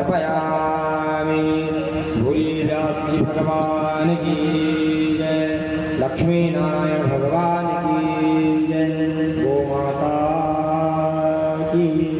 समर्पयामि। भूरि व्यास जी भगवान की जय। लक्ष्मी नारायण भगवान की जय। गो माता की।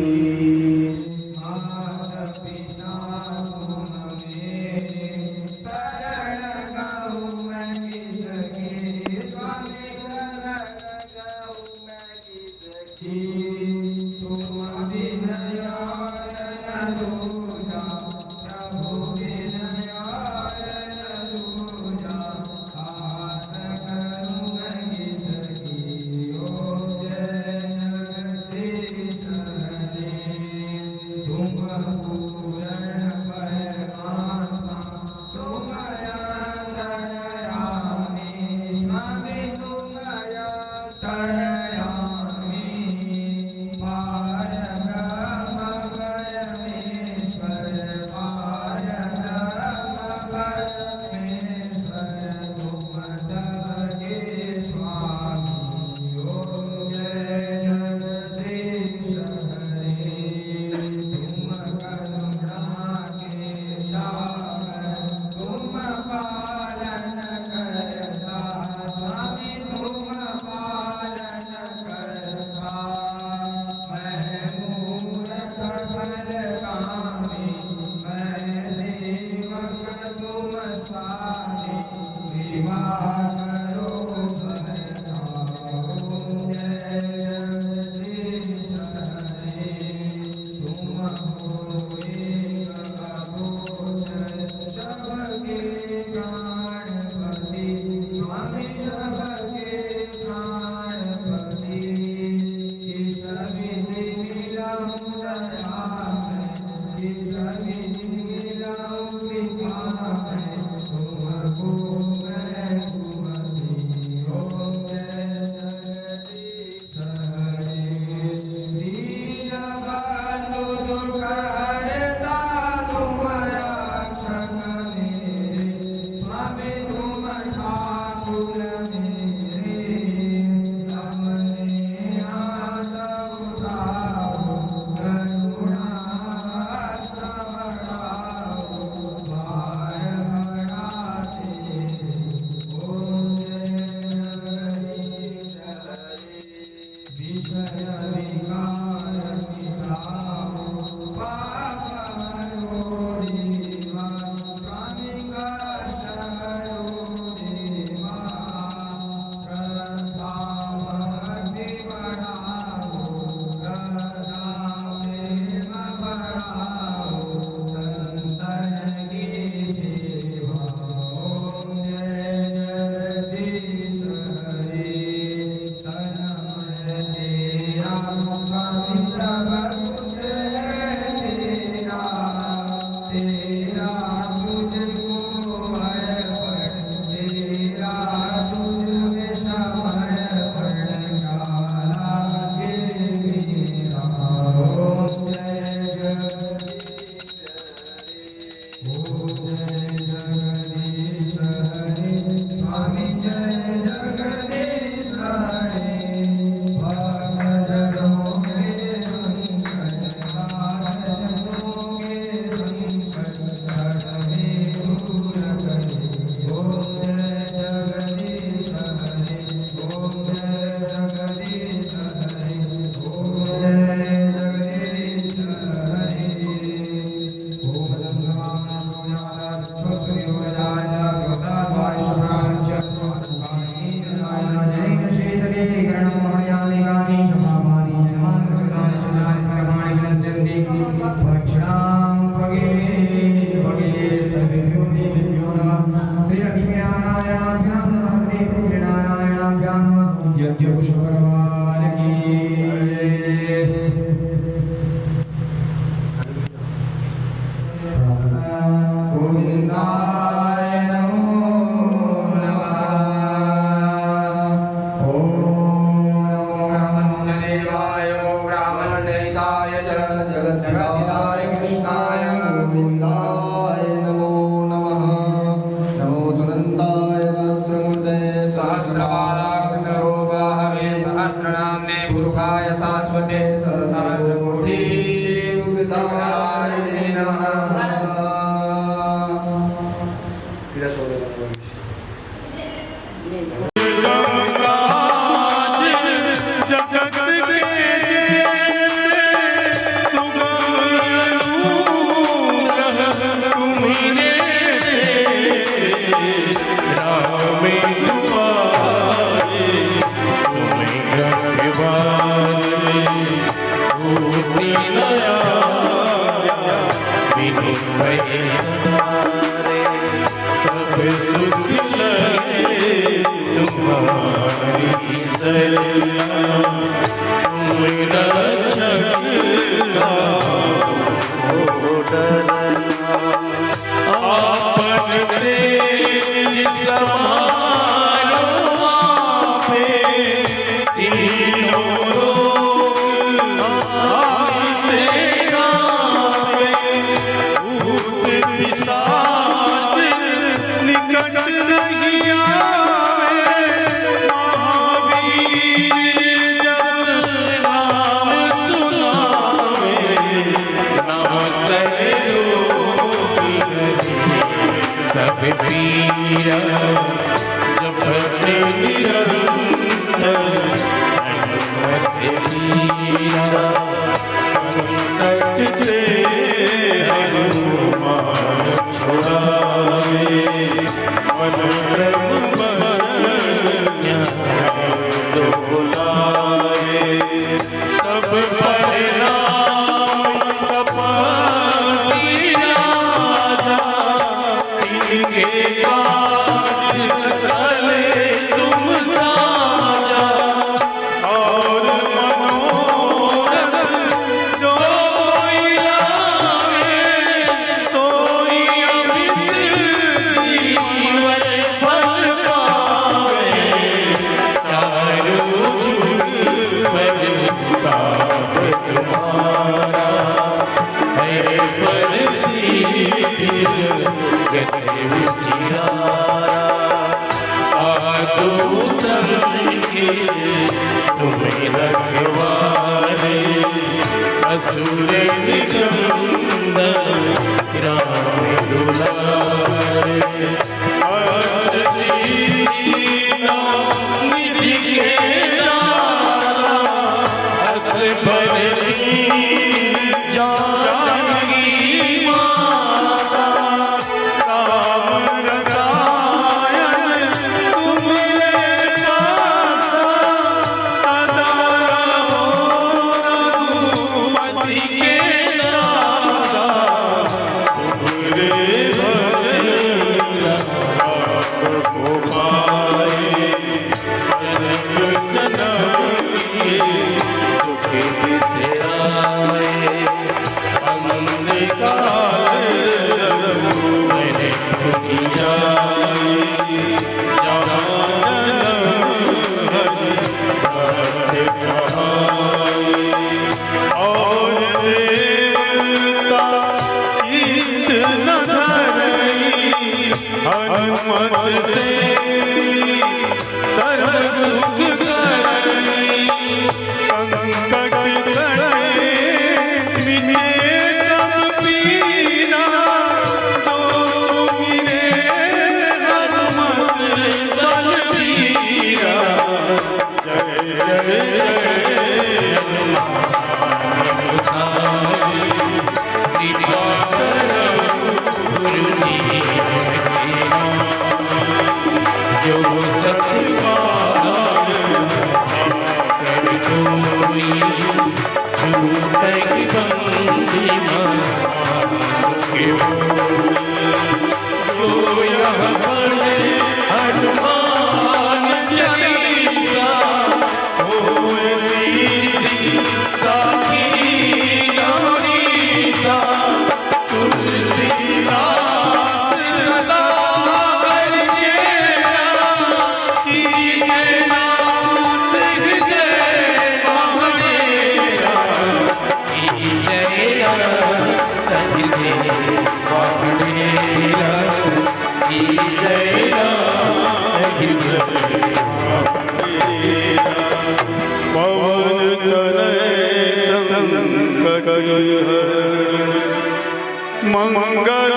मंगल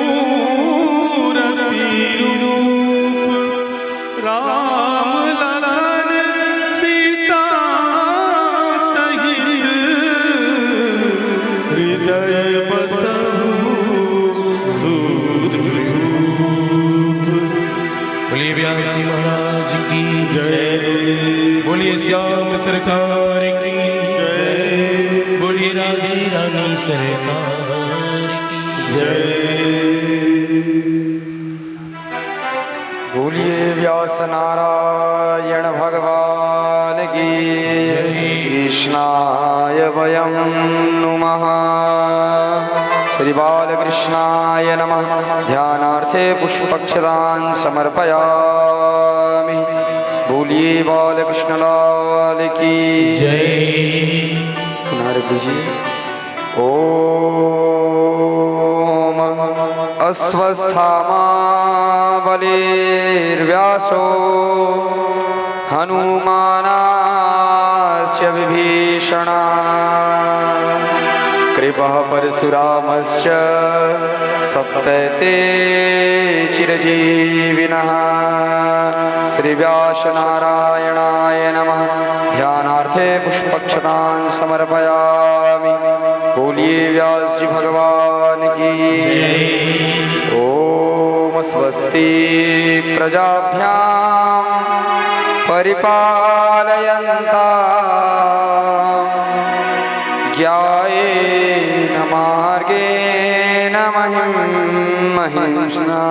मूर्ति व्यासी महाराज की जय। बोलिए श्याम सरकार की जय। बोलिए राधे रानी सरकार की जय। बोलिए व्यास नारायण भगवान की जय। कृष्णाय वयं नुमः। श्री बालकृष्णाय नमः। ध्यानार्थे पुष्पक्षदान समर्पयामि। बोलिए बालकृष्ण लाल की जय। ओम अस्वस्थामा बलिर्व्यासो हनुमानास्य विभीषणा कृपः परशुरामश्च सप्तैते चिरजीविनः। श्री व्यासनारायणाय नमः। ध्यानार्थे पुष्पक्षदान समर्पयामि। बोलिए व्यास जी भगवान की जय। ओम स्वस्ति प्रजाभ्यां परिपालयन्ता ज्ञायेन मार्गेण महिंसना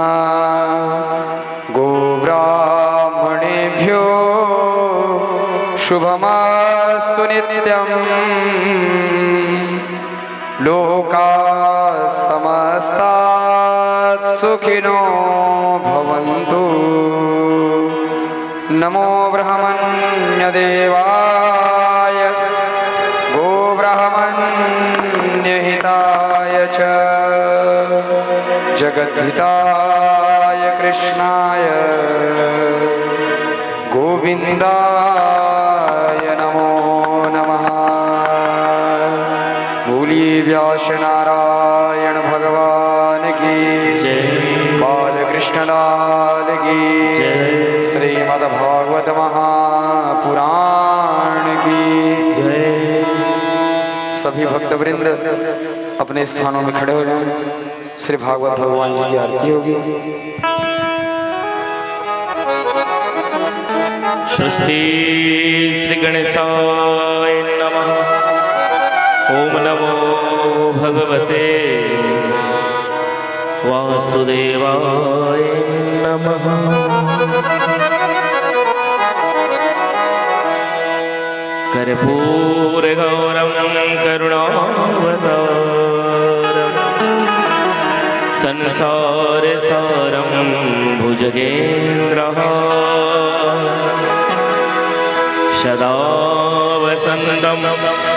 गोब्राह्मणेभ्यो शुभमस्तु नित्यम्। लोकाः समस्ताः सुखिनो भवन्तु। नमो ब्रह्मण्यदेवाय गोब्राह्मण्यहिताय च जगद्धिताय कृष्णाय गोविन्दाय नमो नमः। बोलिए व्यास नारायण भगवान की जय। बालकृष्ण लाल की जय। श्रीमद्भागवत महापुराण की जय। सभी भक्तवृंद अपने स्थानों में खड़े हो जाएं। श्री भागवत भगवान जी की आरती होगी। स्वस्ति श्री गणेशाय नमः। ओम नमो भगवते वासुदेवाय नमः। कर्पूरगौरं करुणावतारं संसारसारं भुजगेन्द्रः सदा वसन्तं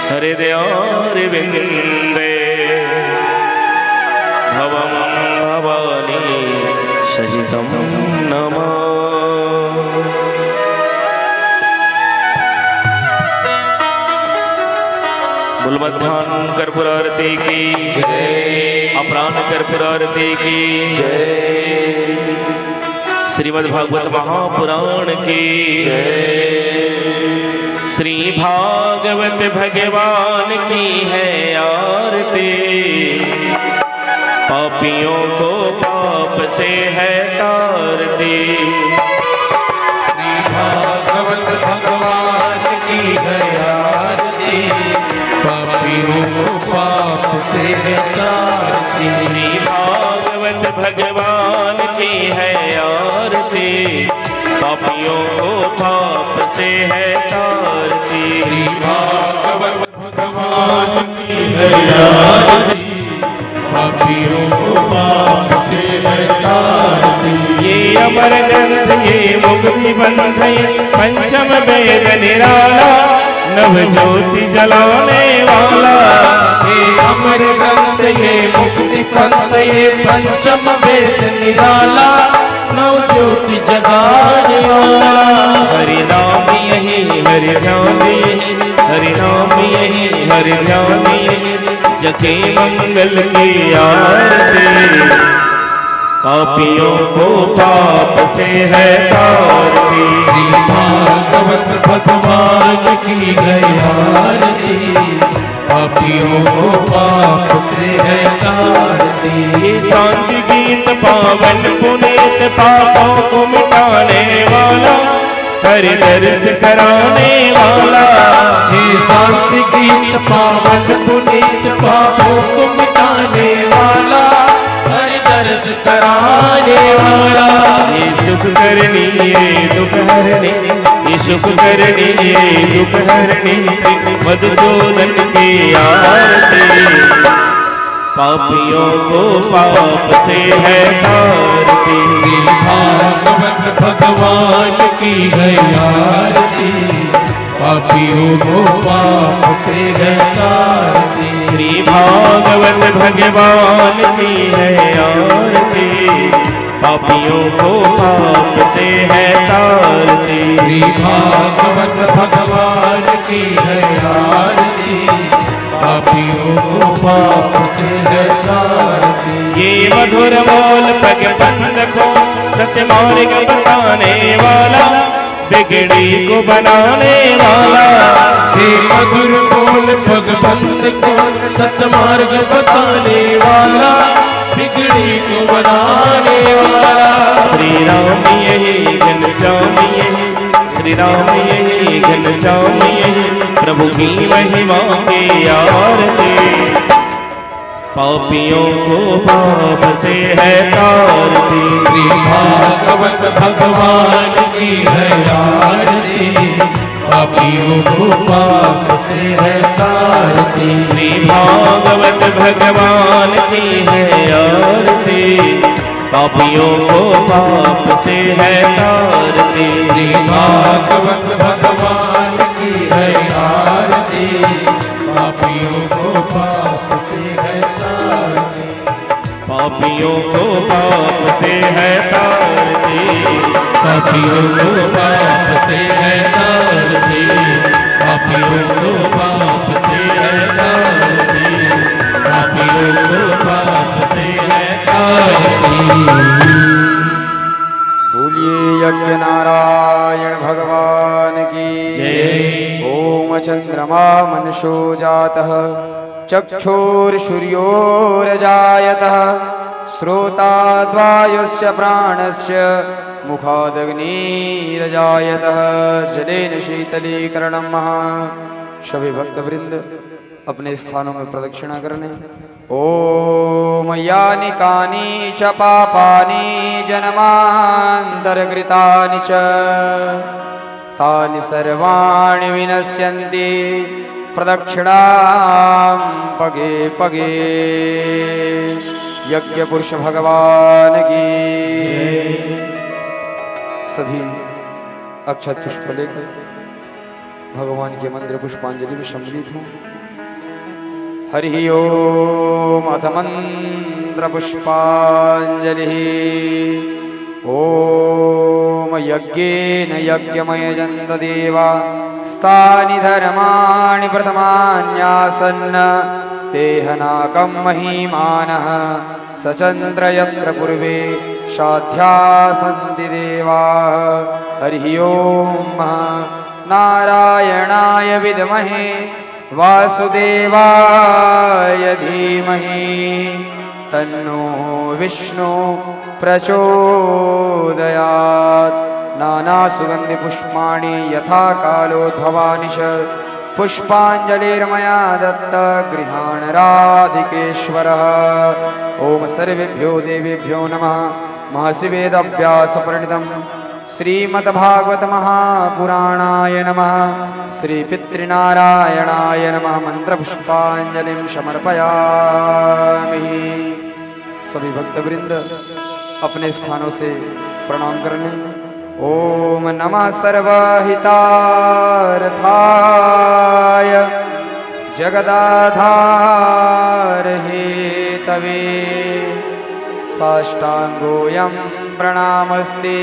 हृदयारविन्दे भवं भवानी सहितं नमः। मूलमध्यान कर्पूर आरती की जय। अपराह्न कर्पूर आरती की जय। श्रीमद्भागवत महापुराण की जय। श्री भागवत भगवान की है आरती। पापियों को पाप से है तारती। श्री भागवत भगवान की है आरती। पापियों को पाप से है तारती। श्री भागवत भगवान की है आरती। पापियों को पाप से है तारती। श्री भागवत भगवान की है आरती। पापियों को पाप से है तारती। ये अमर ग्रंथ ये मुक्ति बंध ये पंचम वेद निराला नव ज्योति जलाने वाला। ये अमर ग्रंथ ये मुक्ति पंथ ये पंचम वेद निराला नव ज्योति जगाने वाला। हरि नाम यही हरि नाम यही हरि नाम यही हरि नाम यही जगे मंगल की आरती। पापियों को पाप से है तारती। श्री भागवत भगवान की है आरती। पापियों को पाप से है तारती। ये शांति गीत पावन पुनीत पापों को मिटाने हरि दर्श कराने वाला। हे शांति गीत पावन पुनीत पापों को मिटाने वाला, हरि दर्श कराने वाला। ये सुख करनी ये दुख हरनी, ये सुख करनी ये दुख हरनी, मधुसूदन की आरती। पापियों को पाप से है तारती, श्री भागवत भगवान की है आरती। पापियों को पाप से है तारती, श्री भागवत भगवान की है आरती। पापियों को पाप से है तारती, श्री भागवत भगवान की है आरती। पापियों को पाप से है तारती। ये मधुर बोल पग बंद को सत्य मार्ग बताने वाला, बिगड़ी को बनाने वाला। हे मधुर बोल पग बंद को सतमार्ग बताने वाला, बिगड़ी को बनाने वाला। श्री राम यही घनश्याम यही, श्री राम यही घनश्याम यही, प्रभु की महिमा की आरती। पापियों को पाप से है तारती, श्री भागवत भगवान की है आरती। पापियों को पाप से है तारती, श्री भागवत भगवान की है आरती। पापियों को पाप से है तारती, श्री भागवत भगवान की है आरती। पापियों को पाप से है तारती, पापियों को पाप से है तारती। पापियों को पाप से है तारती। पापियों को पाप से है तारती। पापियों को पाप से है तारती। बोलिए यज्ञ नारायण भगवान की जय। ओम चंद्रमा मनसो जातः, चक्षुर्सूर्योरजायतः, श्रोताद्वायुश्च प्राणस्य, मुखादग्निरजायतः, जलेन शीतलीकरणं महा। सभी भक्तवृंद अपने स्थानों में प्रदक्षिणा करने। ओम यानि कानि च पापानि जन्मान्तरकृतानि च, तानि सर्वाणि विनश्यन्ति प्रदक्षिणां पगे पगे। यज्ञ पुरुष भगवान की। सभी अक्षत पुष्प लेकर भगवान के मंत्र पुष्पांजलि में सम्मिलित हूँ। हरि ओम अथ मंत्र पुष्पांजलि। ओम यज्ञेन यज्ञमयजन्त देवा, स्तानि धर्माणि प्रथमान्यासन्न, तेहनाकं महीमानः, सचन्द्र यत्र पूर्वे साध्या सन्ति देवाः। हरि ओम नारायणाय विद्महे वासुदेवाय धीमहि, तन्नो विष्णु प्रचोदयात्। नानासुगन्धि पुष्पाणि यथा कालोद्भवानि च, पुष्पाञ्जलिर्मया दत्त गृहाण राधिकेश्वरः। ओम सर्वेभ्यो देवेभ्यो नमः। महर्षि वेदव्यासप्रणीतं श्रीमद्भागवत महापुराणाय नमः। श्री पितृनारायणाय नमः। मंत्र पुष्पांजलिं समर्पयामि। सभी भक्तवृंद अपने स्थानों से प्रणाम करने। ओम नमः सर्वहितार्थाय जगदाधार हेतवे, साष्टांगोऽयं प्रणामस्ते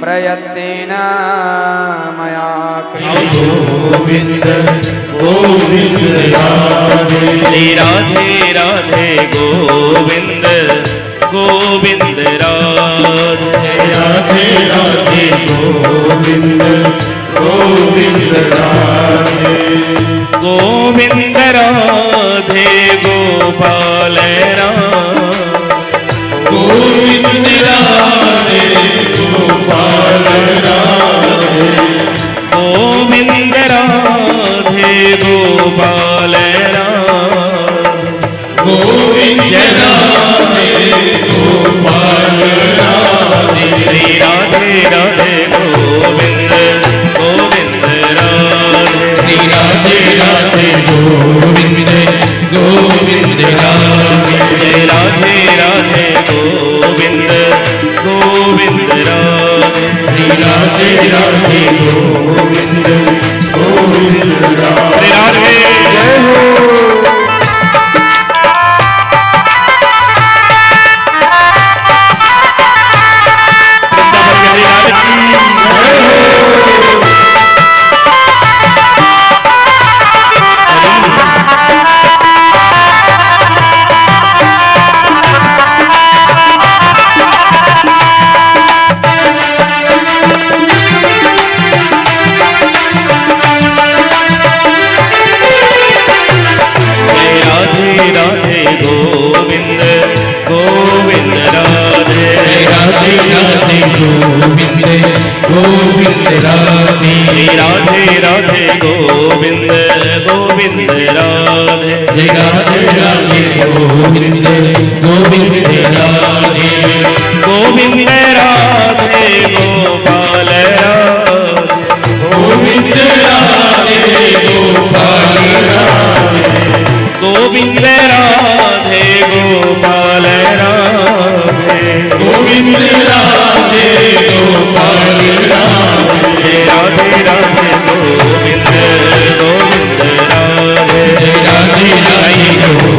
प्रयत्नेन मया क्रियते। गोविंद गोविंद राधे राधे राधे गोविंद गोविंद राधे राधे राधे गोविंद गोविंद राधे गोविंद राधे गोपाल राम गोविंद राधे गोपाल राधे राधे गोविंद गोविंद राधे। श्री राधे राधे गोविंद गोविंद राधे। जय राधे राधे गोविंद गोविंद राधे। श्री राधे राधे गोविंद गोविंद राधे। राधे जय हो। गोविंद राधे। राधे राधे गोविंद गोविंद राधे। जय राधे राधे गोविंद गोविंद राधे। गोविंद राधे गोपाल राधे। गोविंद राधे गोपाल राधे। गोविंद राधे गोपाल राधे। गोविंद राधे गोपाल राधे। राधे राधे गोविंद गोविंद राधे। राधे राधे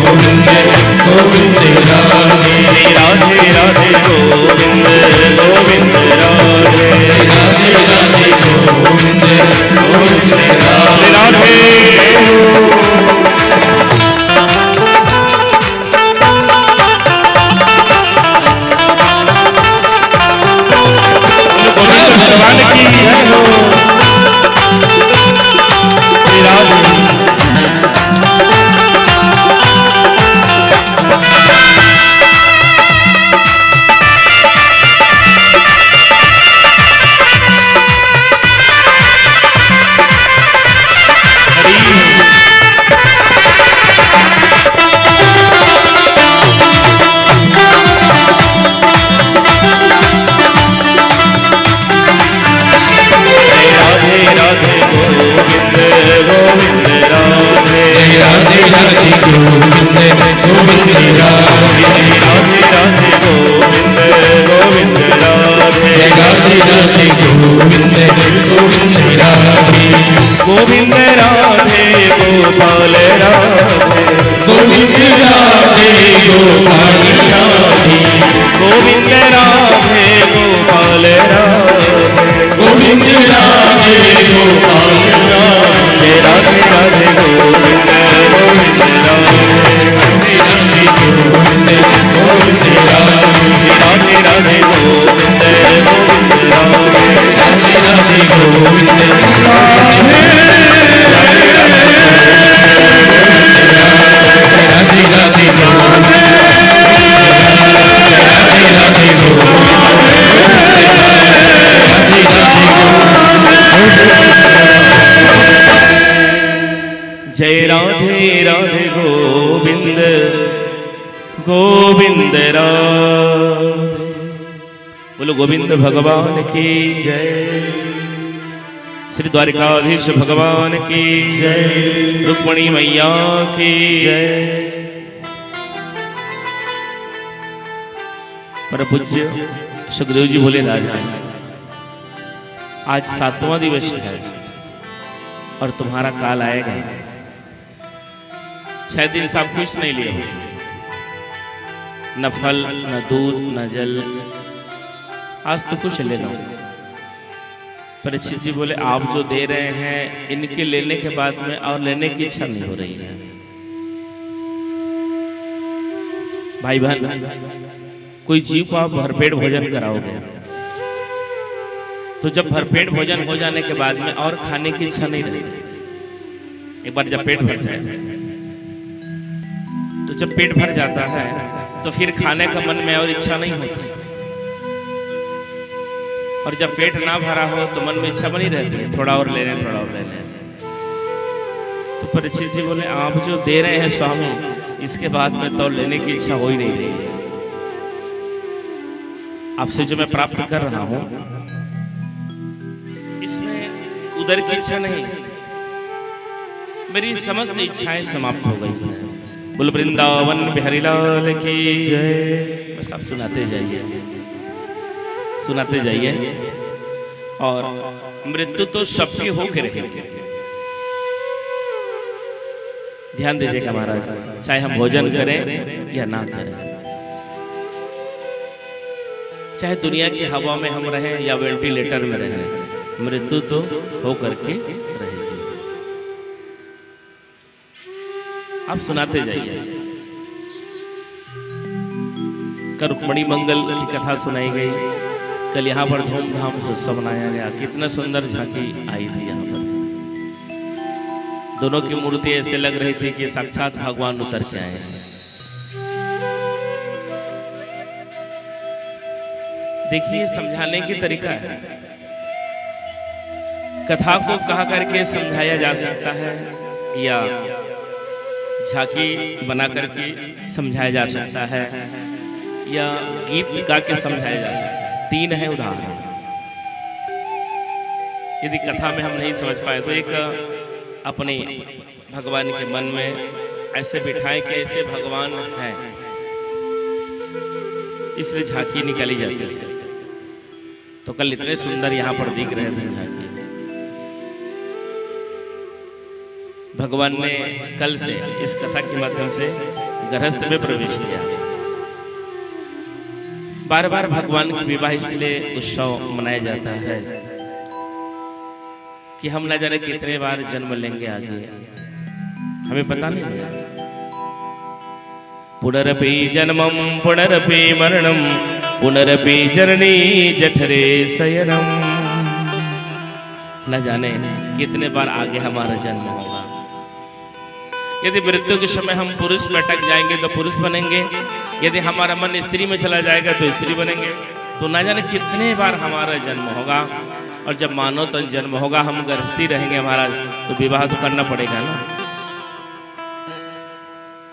गोविंद गोविंद राधे। राधे राधे गोविंद गोविंद राधे। राधे राधे गोविंद गोविंद राधे। राधे भगवान की जय हो। राधे गोविंद राधे गोपाल राधे। गोविंद राधे गोपाल राधे। गोविंद राधे गोपाल राधे। गोविंद राधे गोपाल राधे। राधे राधे गोविंद गोविंद राधे। गोविंद राधे। राधे राधे गोविंद गोविंद राधे। राधे राधे गोविंद राधे राधे गोविंद। राधे राधे जय राधे राधे गोविंद गोविंद राधे। बोलो गोविंद भगवान की जय। श्री द्वारिकाधीश भगवान की जय। रुक्मणी मैया की जय। पर पूज्य सुखदेव जी बोले राजा, आज 7वां दिवस है और तुम्हारा काल आएगा। 6 दिन से आप कुछ नहीं लिए, न फल न दूध न जल, आज तो कुछ ले लो। परीक्षित जी बोले आप जो दे रहे हैं इनके लेने के बाद में और लेने की इच्छा नहीं हो रही है। भाई बहन, कोई जीव को आप भरपेट भोजन कराओगे तो जब भरपेट भोजन हो जाने के बाद में और खाने की इच्छा नहीं रहती। एक बार जब पेट भर जाए तो जब पेट भर जाता है तो फिर खाने का मन में और इच्छा नहीं होती, और जब पेट ना भरा हो तो मन में इच्छा बनी रहती है थोड़ा और ले लें थोड़ा और ले लें। तो परीक्षित जी बोले आप जो दे रहे हैं स्वामी, इसके बाद में तो लेने की इच्छा हो ही नहीं रही। आपसे जो मैं प्राप्त कर रहा हूं उधर की इच्छा नहीं, मेरी समस्त इच्छाएं समाप्त हो गई हैं। बोल वृंदावन बिहारी लाल की जय। बस आप सुनाते जाइए, सुनाते जाइए। और मृत्यु तो सबके होके रहेगी। ध्यान दीजिएगा महाराज, चाहे हम भोजन करें या ना करें, चाहे दुनिया की हवा में हम रहें या वेंटिलेटर में रहें, मृत्यु तो हो करके रहेगी। आप सुनाते जाइए। कल रुक्मणी मंगल की कथा सुनाई गई, कल यहाँ पर धूमधाम से उत्सव मनाया गया। कितना सुंदर झांकी आई थी यहाँ पर। दोनों की मूर्ति ऐसे लग रही थी कि साक्षात भगवान उतर के आए हैं। देखिए, समझाने की तरीका है। कथा को कहा करके समझाया जा सकता है या झांकी बना करके समझाया जा सकता है या गीत गा के समझाया जा सकता है। तीन है उदाहरण। यदि कथा में हम नहीं समझ पाए तो एक अपने भगवान के मन में ऐसे बिठाएं कि ऐसे भगवान हैं, इसलिए झांकी निकाली जाती है। तो कल इतने सुंदर यहाँ पर दिख रहे थे झांकी। भगवान ने कल से इस कथा के माध्यम से गृहस्थ में प्रवेश किया। बार बार भगवान की विवाह इसलिए उत्सव मनाया जाता है कि हम न जाने कितने बार जन्म लेंगे आगे, हमें पता नहीं है। पुनरपि जन्मम पुनरपि मरणम पुनरपि जननी जठरे शयनम। न जाने कितने बार आगे हमारा जन्म होगा। यदि मृत्यु के समय हम पुरुष में अटक जाएंगे तो पुरुष बनेंगे, यदि हमारा मन स्त्री में चला जाएगा तो स्त्री बनेंगे। तो न जाने कितने बार हमारा जन्म होगा। और जब मानव तन जन्म होगा, हम गृहस्थी रहेंगे महाराज, तो विवाह तो करना पड़ेगा ना।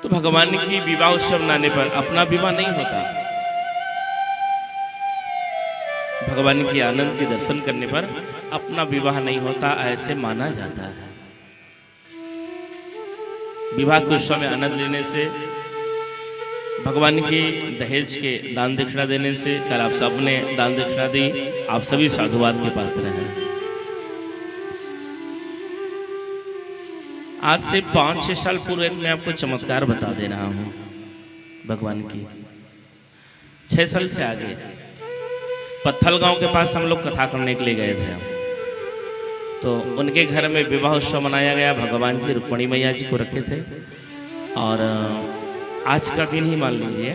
तो भगवान की विवाह उत्सव मनाने पर अपना विवाह नहीं होता, भगवान के आनंद के दर्शन करने पर अपना विवाह नहीं होता, ऐसे माना जाता है। विवाह के उत्सव में आनंद लेने से, भगवान की दहेज के दान दक्षिणा देने से, कल आप सबने दान दक्षिणा दी, आप सभी साधुवाद के पात्र हैं। आज से 5-6 साल पूर्व मैं आपको चमत्कार बता दे रहा हूँ भगवान की। 6 साल से आगे पत्थल गांव के पास हम लोग कथा करने के लिए गए थे। तो उनके घर में विवाह उत्सव मनाया गया। भगवान जी रुक्मणी मैया जी को रखे थे। और आज का दिन ही मान लीजिए,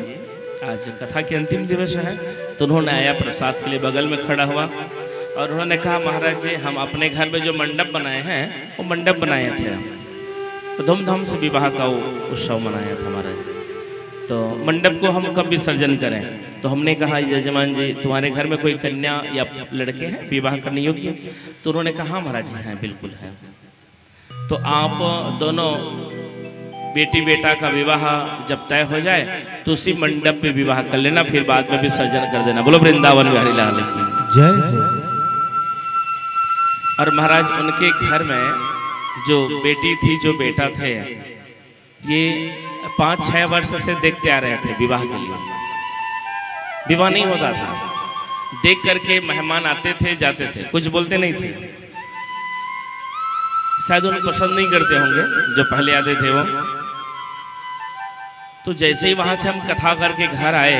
आज कथा के अंतिम दिवस है। तो उन्होंने आया, प्रसाद के लिए बगल में खड़ा हुआ और उन्होंने कहा, महाराज जी हम अपने घर में जो मंडप बनाए हैं वो मंडप बनाए थे, तो धूमधाम से विवाह का उत्सव मनाया था महाराज। तो मंडप को हम कब विसर्जन करें? तो हमने कहा, यजमान जी तुम्हारे घर में कोई कन्या या लड़के हैं विवाह करने योग्य? तो उन्होंने कहा, महाराज जी हैं, बिल्कुल है। तो आप दोनों बेटी बेटा का विवाह जब तय हो जाए तो उसी मंडप पे विवाह कर लेना, फिर बाद में विसर्जन कर देना। बोलो वृंदावन बिहारी लाल की जय। और महाराज उनके घर में जो बेटी थी, जो बेटा थे, ये 5-6 वर्ष से देखते आ रहे थे विवाह के लिए। विवाह नहीं होता था। देख करके मेहमान आते थे जाते थे, कुछ बोलते नहीं थे। शायद उन्हें पसंद नहीं करते होंगे जो पहले आते थे वो। तो जैसे ही वहां से हम कथा करके घर आए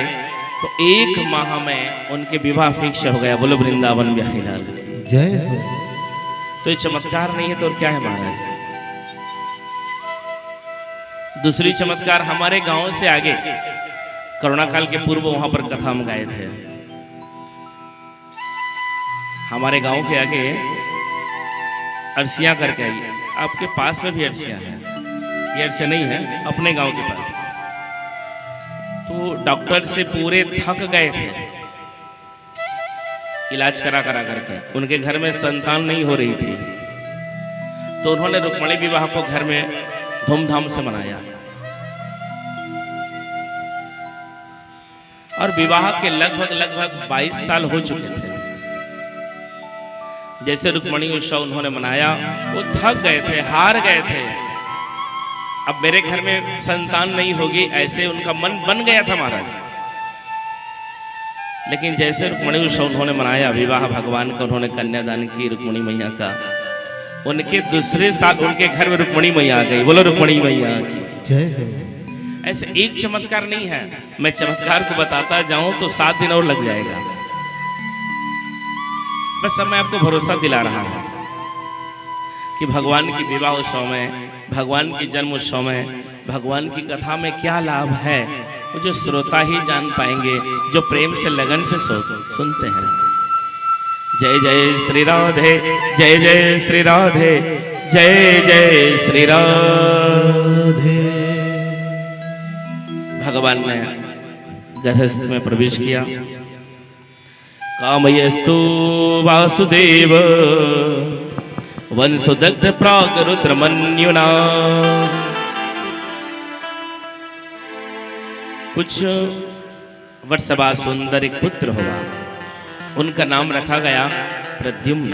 तो 1 माह में उनके विवाह फिक्स हो गया। बोलो वृंदावन बिहारी लाल जय। तो ये चमत्कार नहीं है तो और क्या है महाराज? दूसरी चमत्कार हमारे गांव से आगे, कोरोना काल के पूर्व वहां पर कथा हम गाए थे। हमारे गांव के आगे अरसियां करके आई, आपके पास में भी अरसियां हैं, ये अरसियां नहीं है, अपने गांव के पास। तो डॉक्टर से पूरे थक गए थे इलाज करा करके, उनके घर में संतान नहीं हो रही थी। तो उन्होंने रुक्मणी विवाह को घर में धूमधाम से मनाया। और विवाह के लगभग 22 साल हो चुके थे। जैसे रुक्मणी उत्सव उन्होंने मनाया, वो थक गए थे, हार गए थे। अब मेरे घर में संतान नहीं होगी, ऐसे उनका मन बन गया था महाराज। लेकिन जैसे रुक्मणी उत्सव उन्होंने मनाया, विवाह भगवान का उन्होंने कन्यादान की रुक्मणी मैया का, उनके दूसरे साल उनके घर में रुक्मणी मैया आ गई। बोलो रुक्मणी मैया की जय हो। ऐसे एक चमत्कार नहीं है, मैं चमत्कार को बताता जाऊं तो 7 दिन और लग जाएगा। बस अब मैं आपको भरोसा दिला रहा हूं कि भगवान की विवाह उत्सव में, भगवान की जन्म उत्सव में, भगवान की कथा में क्या लाभ है, वो जो श्रोता ही जान पाएंगे, जो प्रेम से लगन से सुनते हैं। जय जय श्री राधे, जय जय श्री राधे, जय जय श्री राधे। भगवान ने गृहस्थ में प्रवेश किया। कामयस्तु वासुदेव वंशुदग्ध प्राग रुद्रमन्युना। कुछ वर्ष बाद सुंदर एक पुत्र हुआ, उनका नाम रखा गया प्रद्युम्न।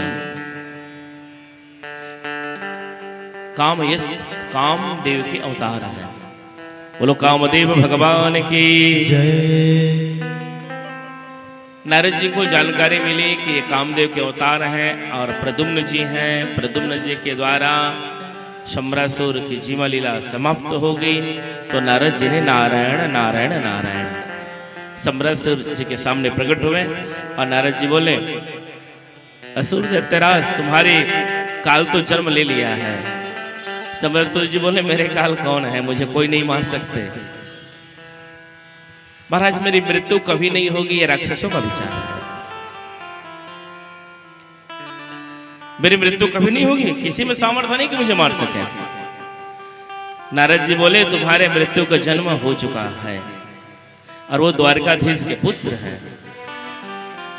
कामदेव के अवतार है। बोलो कामदेव भगवान की जय। नारद जी को जानकारी मिली कि ये कामदेव के अवतार हैं और प्रद्युम्न जी हैं। प्रद्युम्न जी के द्वारा शंबरासुर की जीवा लीला समाप्त हो गई। तो नारद जी ने नारायण नारायण नारायण शंबरासुर जी के सामने प्रकट हुए और नारद जी बोले, असुर दैत्यराज तुम्हारी काल तो जन्म ले लिया है। शंबरासुर जी बोले, मेरे काल कौन है, मुझे कोई नहीं मार सकते। महाराज मेरी मृत्यु कभी नहीं होगी, ये राक्षसों का विचार है। मेरी मृत्यु कभी नहीं होगी, किसी में सामर्थ्य नहीं कि मुझे मार सके। नारद जी बोले, तुम्हारे मृत्यु का जन्म हो चुका है और वो द्वारकाधीश के पुत्र हैं।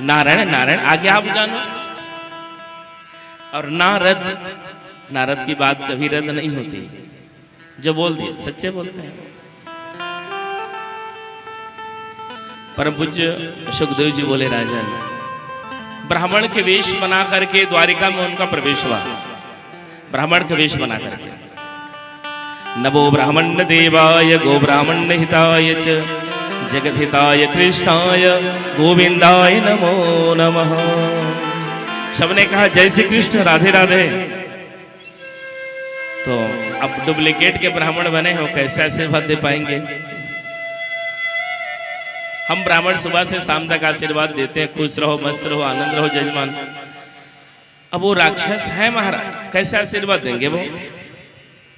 नारायण नारायण आगे आप जानो। और नारद की बात कभी रद्द नहीं होती, जो बोल दिए सच्चे बोलते हैं। परम पूज्य सुखदेव जी बोले, राजन ब्राह्मण के वेश बना करके द्वारिका में उनका प्रवेश हुआ। ब्राह्मण के वेश बना करके, नमो ब्राह्मण देवाय गो ब्राह्मण हिताय च जगत हिताय कृष्णाय गोविंदाय नमो नमः। सबने कहा जय श्री कृष्ण, राधे राधे। तो अब डुप्लीकेट के ब्राह्मण बने हो, कैसे आशीर्वाद दे पाएंगे। हम ब्राह्मण सुबह से शाम तक आशीर्वाद देते हैं, खुश रहो, मस्त रहो, आनंद रहो जजमान। अब वो राक्षस है महाराज, कैसे आशीर्वाद देंगे वो।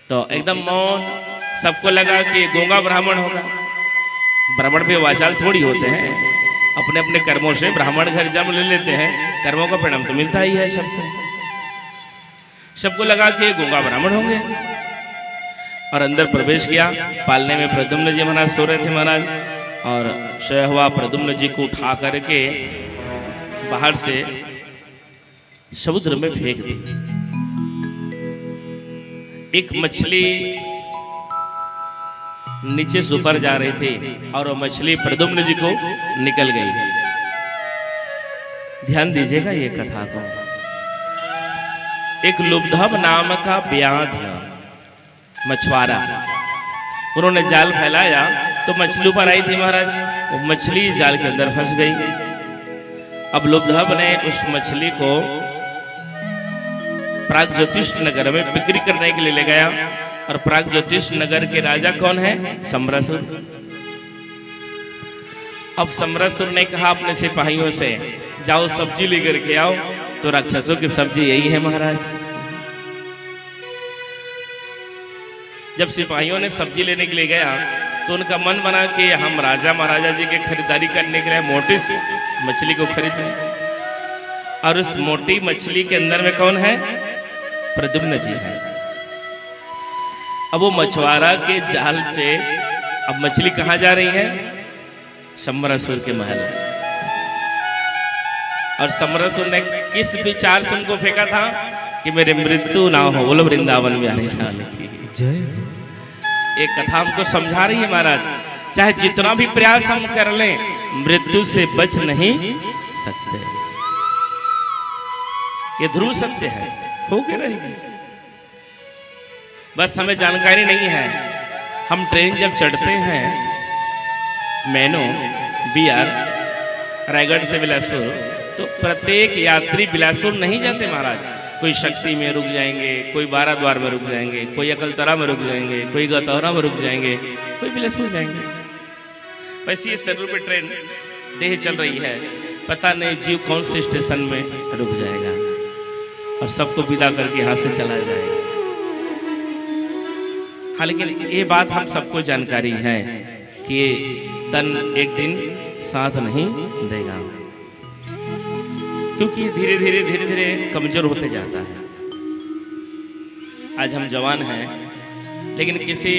तो एकदम मौन, सबको लगा कि गूंगा ब्राह्मण होगा। ब्राह्मण भी वाचाल थोड़ी होते हैं, अपने अपने कर्मों से ब्राह्मण घर जन्म ले लेते हैं, कर्मों का परिणाम तो मिलता ही है सबको। सबको लगा कि गूंगा ब्राह्मण होंगे और अंदर प्रवेश किया। पालने में प्रद्युम्न जी महाराज सो रहे थे महाराज, और सोया हुआ प्रद्युम्न जी को उठा करके बाहर से समुद्र में फेंक दी। एक मछली नीचे से ऊपर जा रही थी और वो मछली प्रद्युम्न जी को निकल गई। ध्यान दीजिएगा ये कथा को। एक लुब्धव नाम का व्याध मछुआरा, उन्होंने जाल फैलाया तो मछली ऊपर आई थी महाराज, वो मछली जाल के अंदर फंस गई। अब लुब्धव ने उस मछली को प्रागज्योतिष नगर में बिक्री करने के लिए ले गया। और प्रागज्योतिष नगर के राजा कौन है? शंबरासुर। अब शंबरासुर ने कहा अपने सिपाहियों से, जाओ सब्जी लेकर के आओ। तो राक्षसों की सब्जी यही है महाराज। जब सिपाहियों ने सब्जी लेने के लिए गया तो उनका मन बना कि हम राजा महाराजा जी के खरीदारी करने के लिए मोटी सी मछली को खरीदें। और उस मोटी मछली के अंदर में कौन है? प्रद्युम्न जी है। अब वो मछुआरा के जाल से अब मछली कहाँ जा रही है? शंबरासुर के महल। और शंबरासुर ने किस विचार से उनको फेंका था कि मेरे मृत्यु ना हो। बोलो वृंदावन बिहारी लाल की जय। एक कथा हमको समझा रही है महाराज, चाहे जितना भी प्रयास हम कर लें, मृत्यु से बच नहीं सकते। ये ध्रुव सत्य है, हो के रहेगी। बस हमें जानकारी नहीं है। हम ट्रेन जब चढ़ते हैं मैनो बिहार रायगढ़ से बिलासपुर, तो प्रत्येक यात्री बिलासपुर नहीं जाते महाराज। कोई शक्ति में रुक जाएंगे, कोई बाराद्वार में रुक जाएंगे, कोई अकलतरा में रुक जाएंगे, कोई गतौरा में रुक जाएंगे, कोई बिलासपुर जाएंगे। वैसे ये सरयू पे ट्रेन देह चल रही है, पता नहीं जीव कौन से स्टेशन में रुक जाएगा और सबको विदा करके यहाँ से चला जाएगा। हाँ, लेकिन ये बात हम सबको जानकारी है कि ये तन एक दिन साथ नहीं देगा, क्योंकि धीरे धीरे कमजोर होते जाता है। आज हम जवान हैं, लेकिन किसी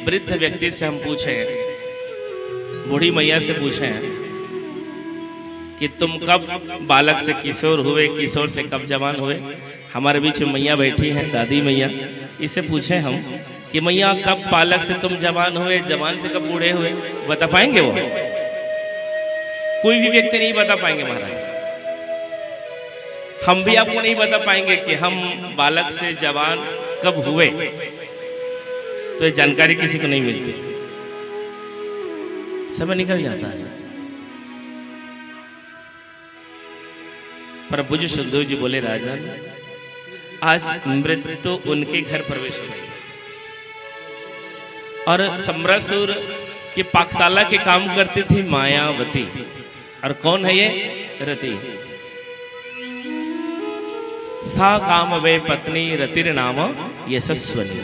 वृद्ध व्यक्ति से हम पूछें, बूढ़ी मैया से पूछें कि तुम कब बालक से किशोर हुए, किशोर से कब जवान हुए। हमारे बीच में मैया बैठी हैं, दादी मैया, इससे पूछें हम कि मैया कब बालक से तुम जवान हुए, जवान से कब बूढ़े हुए, बता पाएंगे वो? कोई भी व्यक्ति नहीं बता पाएंगे महाराज। हम भी आपको नहीं बता पाएंगे कि हम बालक से जवान कब हुए, तो ये जानकारी किसी को नहीं मिलती, समय निकल जाता है। पर पूज्य सुखदेव जी बोले, राजन आज मृत्यु उनके घर प्रवेश हो गई और सम्रासुर की पाकशाला के काम करती थी मायावती। और कौन है ये? रति। सा काम वे पत्नी रतिर नाम यशस्वनी।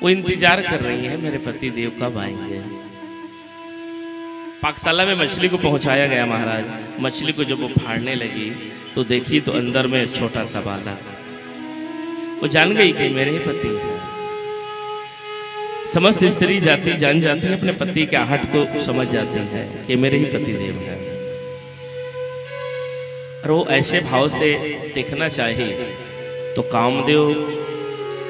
वो इंतजार कर रही है मेरे पति देव कब आएंगे। पाकशाला में मछली को पहुंचाया गया महाराज। मछली को जब वो फाड़ने लगी तो देखी तो अंदर में छोटा सा बालक। वो जान गई कि मेरे ही पति हैं। समस्त स्त्री जाति जान जाती है, अपने पति के आहट को समझ जाती है कि मेरे ही पति देव हैं। और वो ऐसे भाव से देखना चाहिए तो कामदेव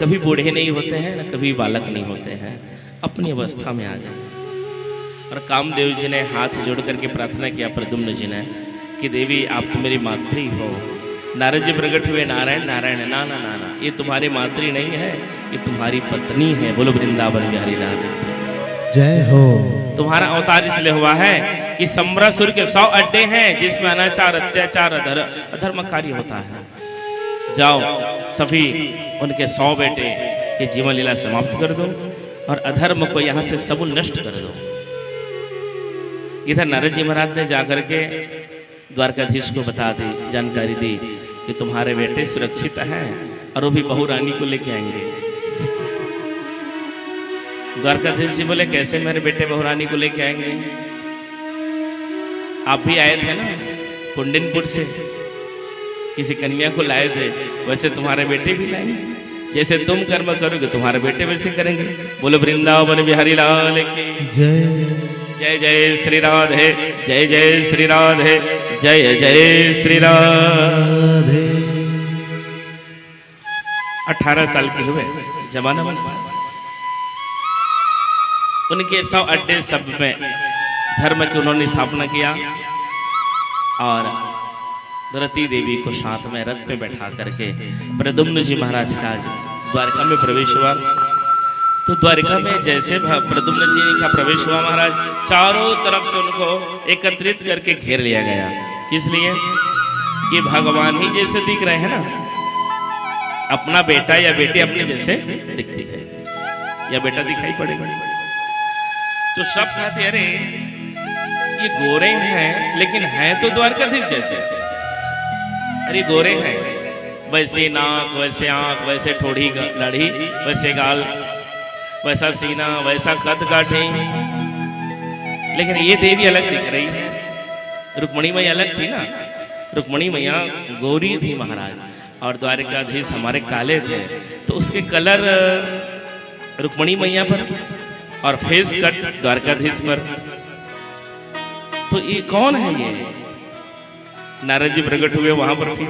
कभी बूढ़े नहीं होते हैं, न कभी बालक नहीं होते हैं, अपनी अवस्था में आ गए। और कामदेव जी ने हाथ जोड़ करके प्रार्थना किया प्रद्युम्न जी ने कि देवी आप तो मेरी मातृ हो। नारद जी प्रकट हुए, नारायण नारायण, ना ना ना ना, ये तुम्हारी मातृ नहीं है, ये तुम्हारी पत्नी है। बोलो वृंदावन बिहारी लाल जय हो। तुम्हारा अवतार इसलिए हुआ है कि सम्रासुर के 100 अड्डे हैं जिसमें अनाचार, अत्याचार, अधर्म कार्य होता है। जाओ सभी उनके 100 बेटे की जीवन लीला समाप्त कर दो और अधर्म को यहाँ से सब नष्ट कर दो। इधर नारद जी महाराज ने जाकर के द्वारकाधीश को बता दी, जानकारी दी कि तुम्हारे बेटे सुरक्षित हैं और वो भी बहू रानी को लेके आएंगे। द्वारकाधीश जी बोले, कैसे मेरे बेटे बहू रानी को लेके आएंगे? आप भी आए थे ना कुंडिनपुर से, किसी कन्या को लाए थे, वैसे तुम्हारे बेटे भी लाएंगे। जैसे तुम कर्म करोगे तुम्हारे बेटे वैसे करेंगे। बोलो वृंदावन बिहारी लाल की जय। जय जय श्री राधे, जय जय श्री राधे, जय जय श्री राधे। 18 साल के हुए जमाना मस्त। उनके 100 अड्डे सब में धर्म की उन्होंने स्थापना किया और रति देवी को साथ में रथ में बैठा करके प्रद्युम्न जी महाराज का द्वारका में प्रवेश हुआ। तो द्वारका में जैसे प्रद्युम्न जी का प्रवेश हुआ महाराज, चारों तरफ से उनको एकत्रित करके घेर लिया गया। किस लिए? कि भगवान ही जैसे दिख रहे हैं ना, अपना बेटा या बेटी अपने जैसे दिखती है, या बेटा दिखाई पड़ेगा। तो सब कहते अरे ये गोरे हैं लेकिन हैं तो द्वारकाधीश जैसे। अरे गोरे हैं, वैसे नाक, वैसे आंख, वैसे ठोड़ी लड़ी, वैसे गाल, वैसा सीना, वैसा कद काठी, लेकिन ये देवी अलग दिख रही है। रुक्मणी मैया अलग थी ना, रुक्मणी मैया गोरी थी महाराज और द्वारकाधीश हमारे काले थे, तो उसके कलर रुक्मणी मैया पर और फेस कट द्वारकाधीश पर। तो ये कौन है? ये नारद जी प्रकट हुए वहां पर, फिर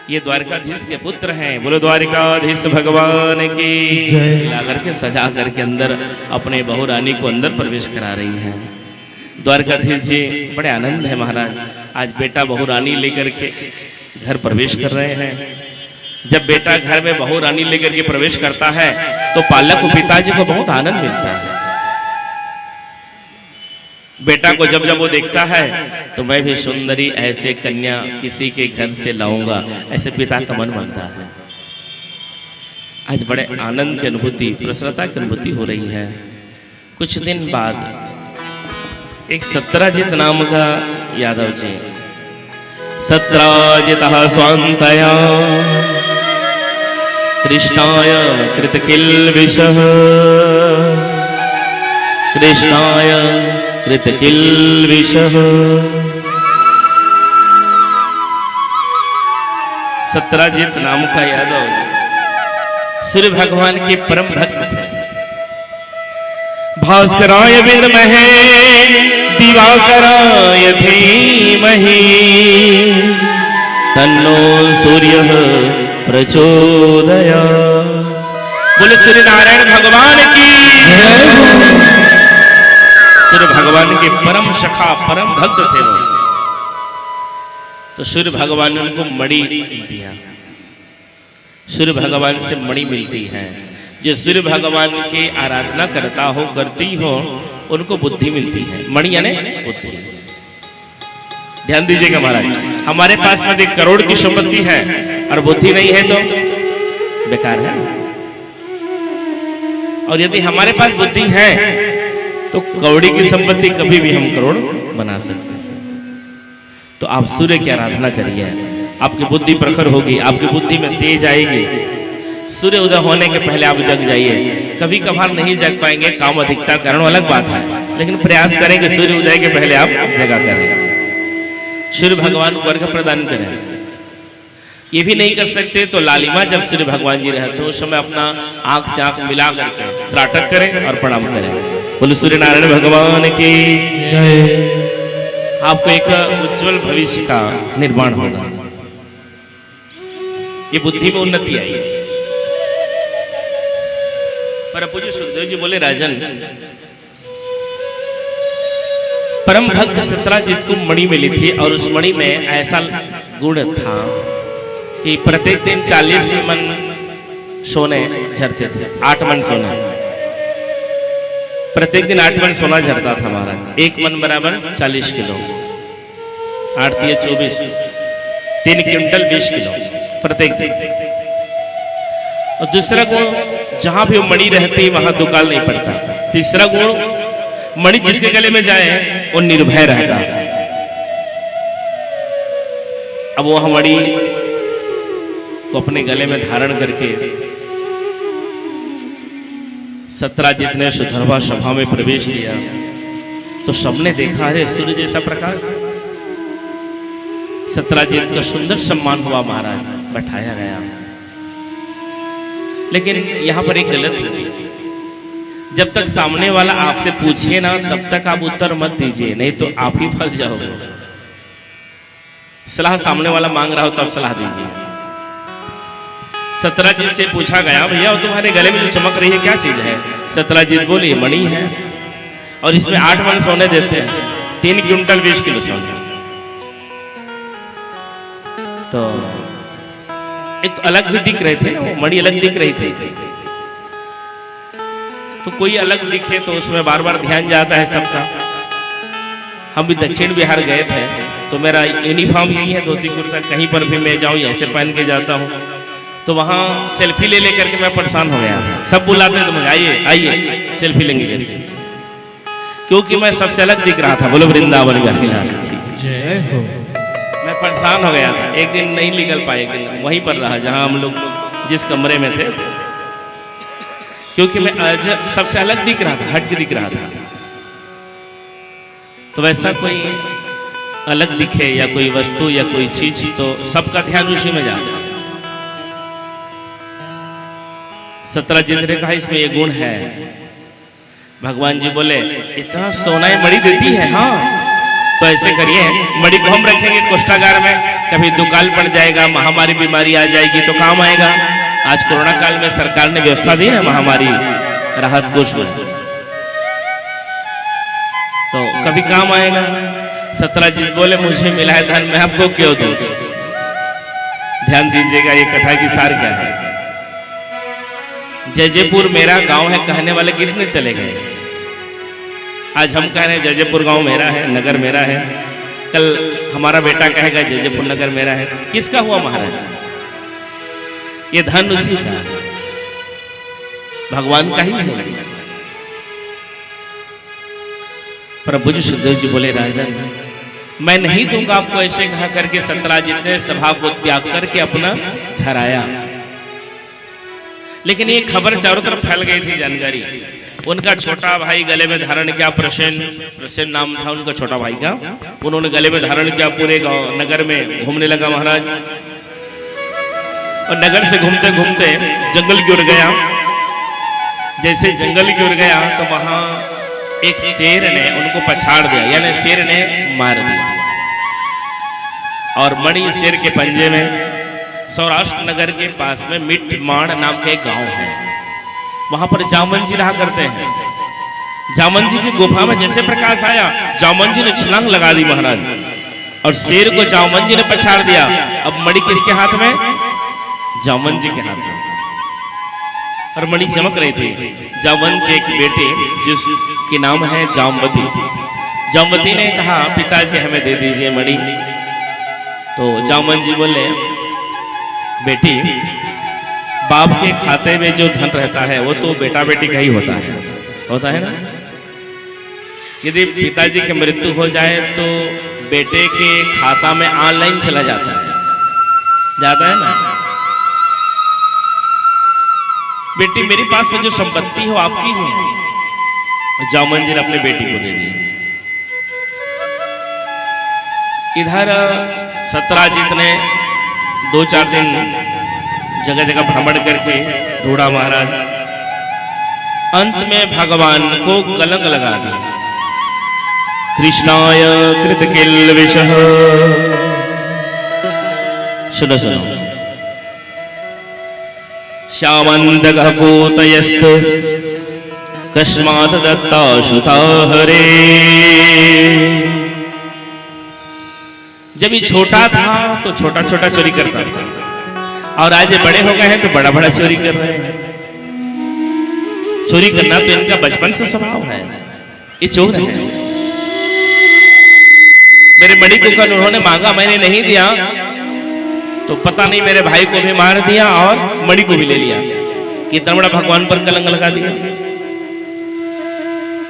ये द्वारकाधीश के पुत्र हैं। बोलो द्वारकाधीश भगवान की जय। ला करके सजा करके अंदर अपने बहू रानी को अंदर प्रवेश करा रही हैं। द्वारकाधीश जी बड़े आनंद है महाराज। आज बेटा बहू रानी लेकर के घर प्रवेश कर रहे हैं। जब बेटा घर में बहू रानी लेकर के प्रवेश करता है तो पालक को पिताजी को बहुत आनंद मिलता है। बेटा को जब जब वो देखता है तो मैं भी सुंदरी ऐसे कन्या किसी के घर से लाऊंगा, ऐसे पिता का मन बनता है। आज बड़े आनंद की अनुभूति, प्रसन्नता की अनुभूति हो रही है। कुछ दिन बाद एक सत्राजित नाम का यादव जी, सत्राजितः स्वान्तया कृष्णाय कृतकिल्बिषः, कृष्णाय कृतकिल्बिषः। सत्राजित नाम का यादव सूर्य भगवान के परम भक्त थे। भास्कराय विद्महे दिवाकराय धीमहि तन्नो सूर्यः प्रचोदयात्। बोले श्री नारायण भगवान की। सूर्य भगवान के परम सखा परम भक्त थे वो। तो सूर्य भगवान ने उनको मणि दिया। सूर्य भगवान से मणि मिलती है। जो सूर्य भगवान की आराधना करता हो, करती हो, उनको बुद्धि मिलती है। मणि यानी बुद्धि। ध्यान दीजिएगा महाराज, हमारे पास में 1 करोड़ की संपत्ति है और बुद्धि नहीं है तो बेकार है। और यदि हमारे पास बुद्धि है तो कौड़ी की संपत्ति कभी भी हम करोड़ बना सकते हैं। तो आप सूर्य की आराधना करिए, आपकी बुद्धि प्रखर होगी, आपकी बुद्धि में तेज आएगी। सूर्य उदय होने के पहले आप जग जाइए। कभी कभार नहीं जग पाएंगे, काम अधिकता कारण अलग बात है, लेकिन प्रयास करें कि सूर्य उदय के पहले आप जगा करें। सूर्य भगवान को अर्घ्य प्रदान करें। ये भी नहीं कर सकते तो लालिमा जब सूर्य भगवान जी रहते हैं उस समय अपना आंख से आंख मिला करके त्राटक करें और प्रणाम करें। बोले सूर्य नारायण भगवान की जय। आपको एक उज्जवल भविष्य का निर्माण होगा। ये बुद्धि में उन्नति आई। पर पूज्य सुखदेव जी बोले राजन, परम भक्त सत्राजित को मणि मिली थी और उस मणि में ऐसा गुण था कि प्रत्येक दिन 40 मन सोने झरते थे। 8 मन सोना, प्रत्येक दिन 8 मन सोना झरता था महाराज। 1 मन बराबर 40 किलो, 8 × 24, 3 क्विंटल 20 किलो प्रत्येक दिन। और दूसरा गुण, जहां भी वो मणि रहती वहां दुकाल नहीं पड़ता। तीसरा गुण, मणि जिसके गले में जाए वो निर्भय रहता। अब वो मणि को अपने गले में धारण करके सत्राजित ने सुधर्वा सभा में प्रवेश किया तो सबने देखा, अरे सूर्य जैसा प्रकाश। सत्राजित का सुंदर सम्मान हुआ महाराज, बैठाया गया। लेकिन यहां पर एक गलत हुई, जब तक सामने वाला आपसे पूछे ना तब तक आप उत्तर मत दीजिए, नहीं तो आप ही फंस जाओगे। सलाह सामने वाला मांग रहा हो तब सलाह दीजिए। सत्राजित से पूछा गया, भैया तुम्हारे गले में जो चमक रही है क्या चीज है? सत्राजित बोले, मणि है और इसमें 8 मन सोने देते हैं, 3 क्विंटल 20 किलो सोने। तो एक तो अलग भी दिख रहे थे ना, मणि अलग दिख रही थी। तो कोई अलग दिखे तो उसमें बार बार ध्यान जाता है सबका। हम भी दक्षिण बिहार गए थे तो मेरा यूनिफॉर्म यही है, धोती कुर्ता। कहीं पर भी मैं जाऊँ ऐसे पहन के जाता हूँ। तो वहाँ सेल्फी ले लेकर के मैं परेशान हो गया। सब बुलाते तो मुझे, आइए आइए सेल्फी लेंगे, क्योंकि मैं सबसे अलग दिख रहा था। बोलो वृंदावन बिहारी जय हो। मैं परेशान हो गया था। एक दिन नहीं निकल पाए, एक दिन वहीं पर रहा जहाँ हम लोग जिस कमरे में थे, क्योंकि मैं आज सबसे अलग दिख रहा था, हट के दिख रहा था। तो वैसा कोई अलग दिखे या कोई वस्तु या कोई चीज तो सबका ध्यान उसी में जाता है। सत्राजित ने कहा इसमें ये गुण है। भगवान जी बोले, इतना सोना मणि देती है? हाँ, तो ऐसे करिए, मणि को हम रखेंगे कोष्ठागार में, कभी दुकाल पड़ जाएगा, महामारी बीमारी आ जाएगी तो काम आएगा। आज कोरोना काल में सरकार ने व्यवस्था दी है महामारी राहत कोष में, तो कभी काम आएगा। सत्यराजीत बोले मुझे मिला है धन मैं आपको क्यों दूं। ध्यान दीजिएगा ये कथा की सार क्या है। जयजयपुर मेरा गांव है कहने वाले कितने चले गए। आज हम कह रहे हैं जयजयपुर गांव मेरा है, नगर मेरा है। कल हमारा बेटा कहेगा जयजयपुर नगर मेरा है। किसका हुआ महाराज? ये धन उसी का है, भगवान का ही है। प्रभु जी सुखदेव जी बोले राजन मैं नहीं दूंगा आपको। ऐसे कहा करके सत्यराजीत ने सभा को त्याग करके अपना घर आया। लेकिन ये खबर चारों तरफ फैल गई थी जानकारी। उनका छोटा भाई गले में धारण किया, प्रसेन नाम था उनका छोटा भाई का। उन्होंने गले में धारण किया, पूरे गांव नगर में घूमने लगा महाराज। और नगर से घूमते घूमते जंगल की ओर गया। जैसे जंगल की ओर गया तो वहां एक शेर ने उनको पछाड़ दिया, यानी शेर ने मार दिया। और मणि शेर के पंजे में सौराष्ट्र नगर के पास में मिटमाण नाम का एक गांव है। वहां पर जामन जी रहा करते हैं। जामन जी की गुफा में जैसे प्रकाश आया, जामन जी ने छलांग लगा दी महाराज, और शेर को जामन जी ने पछाड़ दिया। अब मणि किसके हाथ में? जामन जी के हाथ में। और मणि चमक रही थी। जामन के एक बेटे जिसके नाम है जामवती, जामवती ने कहा पिताजी हमें दे दीजिए मणि। तो जामन जी बोले बेटी बाप के खाते में जो धन रहता है वो तो बेटा बेटी का ही होता है ना। यदि पिताजी की मृत्यु हो जाए तो बेटे के खाता में ऑनलाइन चला जाता है ना। बेटी मेरे पास में जो संपत्ति हो आपकी है। जामन जी ने अपने बेटी को दे दी। इधर सत्यराजीत ने 2-4 दिन जगह जगह भ्रमण करके ढूंढा महाराज। अंत में भगवान को कलंक लगा दी। कृष्णाय कृत किल विषः। सुनो सुनो। श्यामंदगः पूतयस्त कस्मात् दत्ता सुता हरे। जब ये छोटा था तो छोटा छोटा चोरी करता था, और आज ये बड़े हो गए हैं तो बड़ा बड़ा चोरी कर रहे हैं। चोरी करना तो इनका बचपन से स्वभाव है। ये चोर है। मेरे मणि को कल उन्होंने मांगा, मैंने नहीं दिया तो पता नहीं मेरे भाई को भी मार दिया और मणि को भी ले लिया। कितना बड़ा भगवान पर कलंक लगा दिया।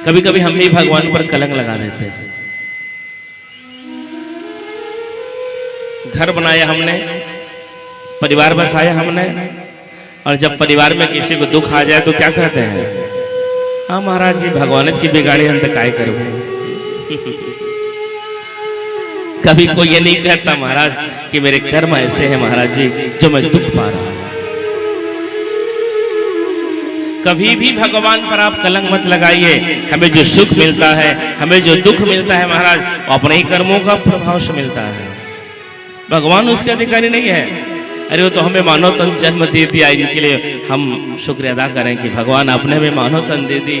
कभी कभी हम भी भगवान पर कलंक लगा देते हैं। घर बनाया हमने, परिवार बसाया हमने, और जब परिवार में किसी को दुख आ जाए तो क्या कहते हैं? हाँ महाराज जी भगवान की बिगाड़ी हम तो काय करूं। कभी कोई ये नहीं कहता महाराज कि मेरे कर्म ऐसे हैं महाराज जी जो मैं दुख पा रहा हूं। कभी भी भगवान पर आप कलंक मत लगाइए। हमें जो सुख मिलता है, हमें जो दुख मिलता है महाराज, वो अपने ही कर्मों का प्रभाव से मिलता है। भगवान उसके अधिकारी नहीं है। अरे वो तो हमें मानव तन जन्म दे दिया, इनके लिए हम शुक्र अदा करें कि भगवान आपने हमें मानव तन दे दी।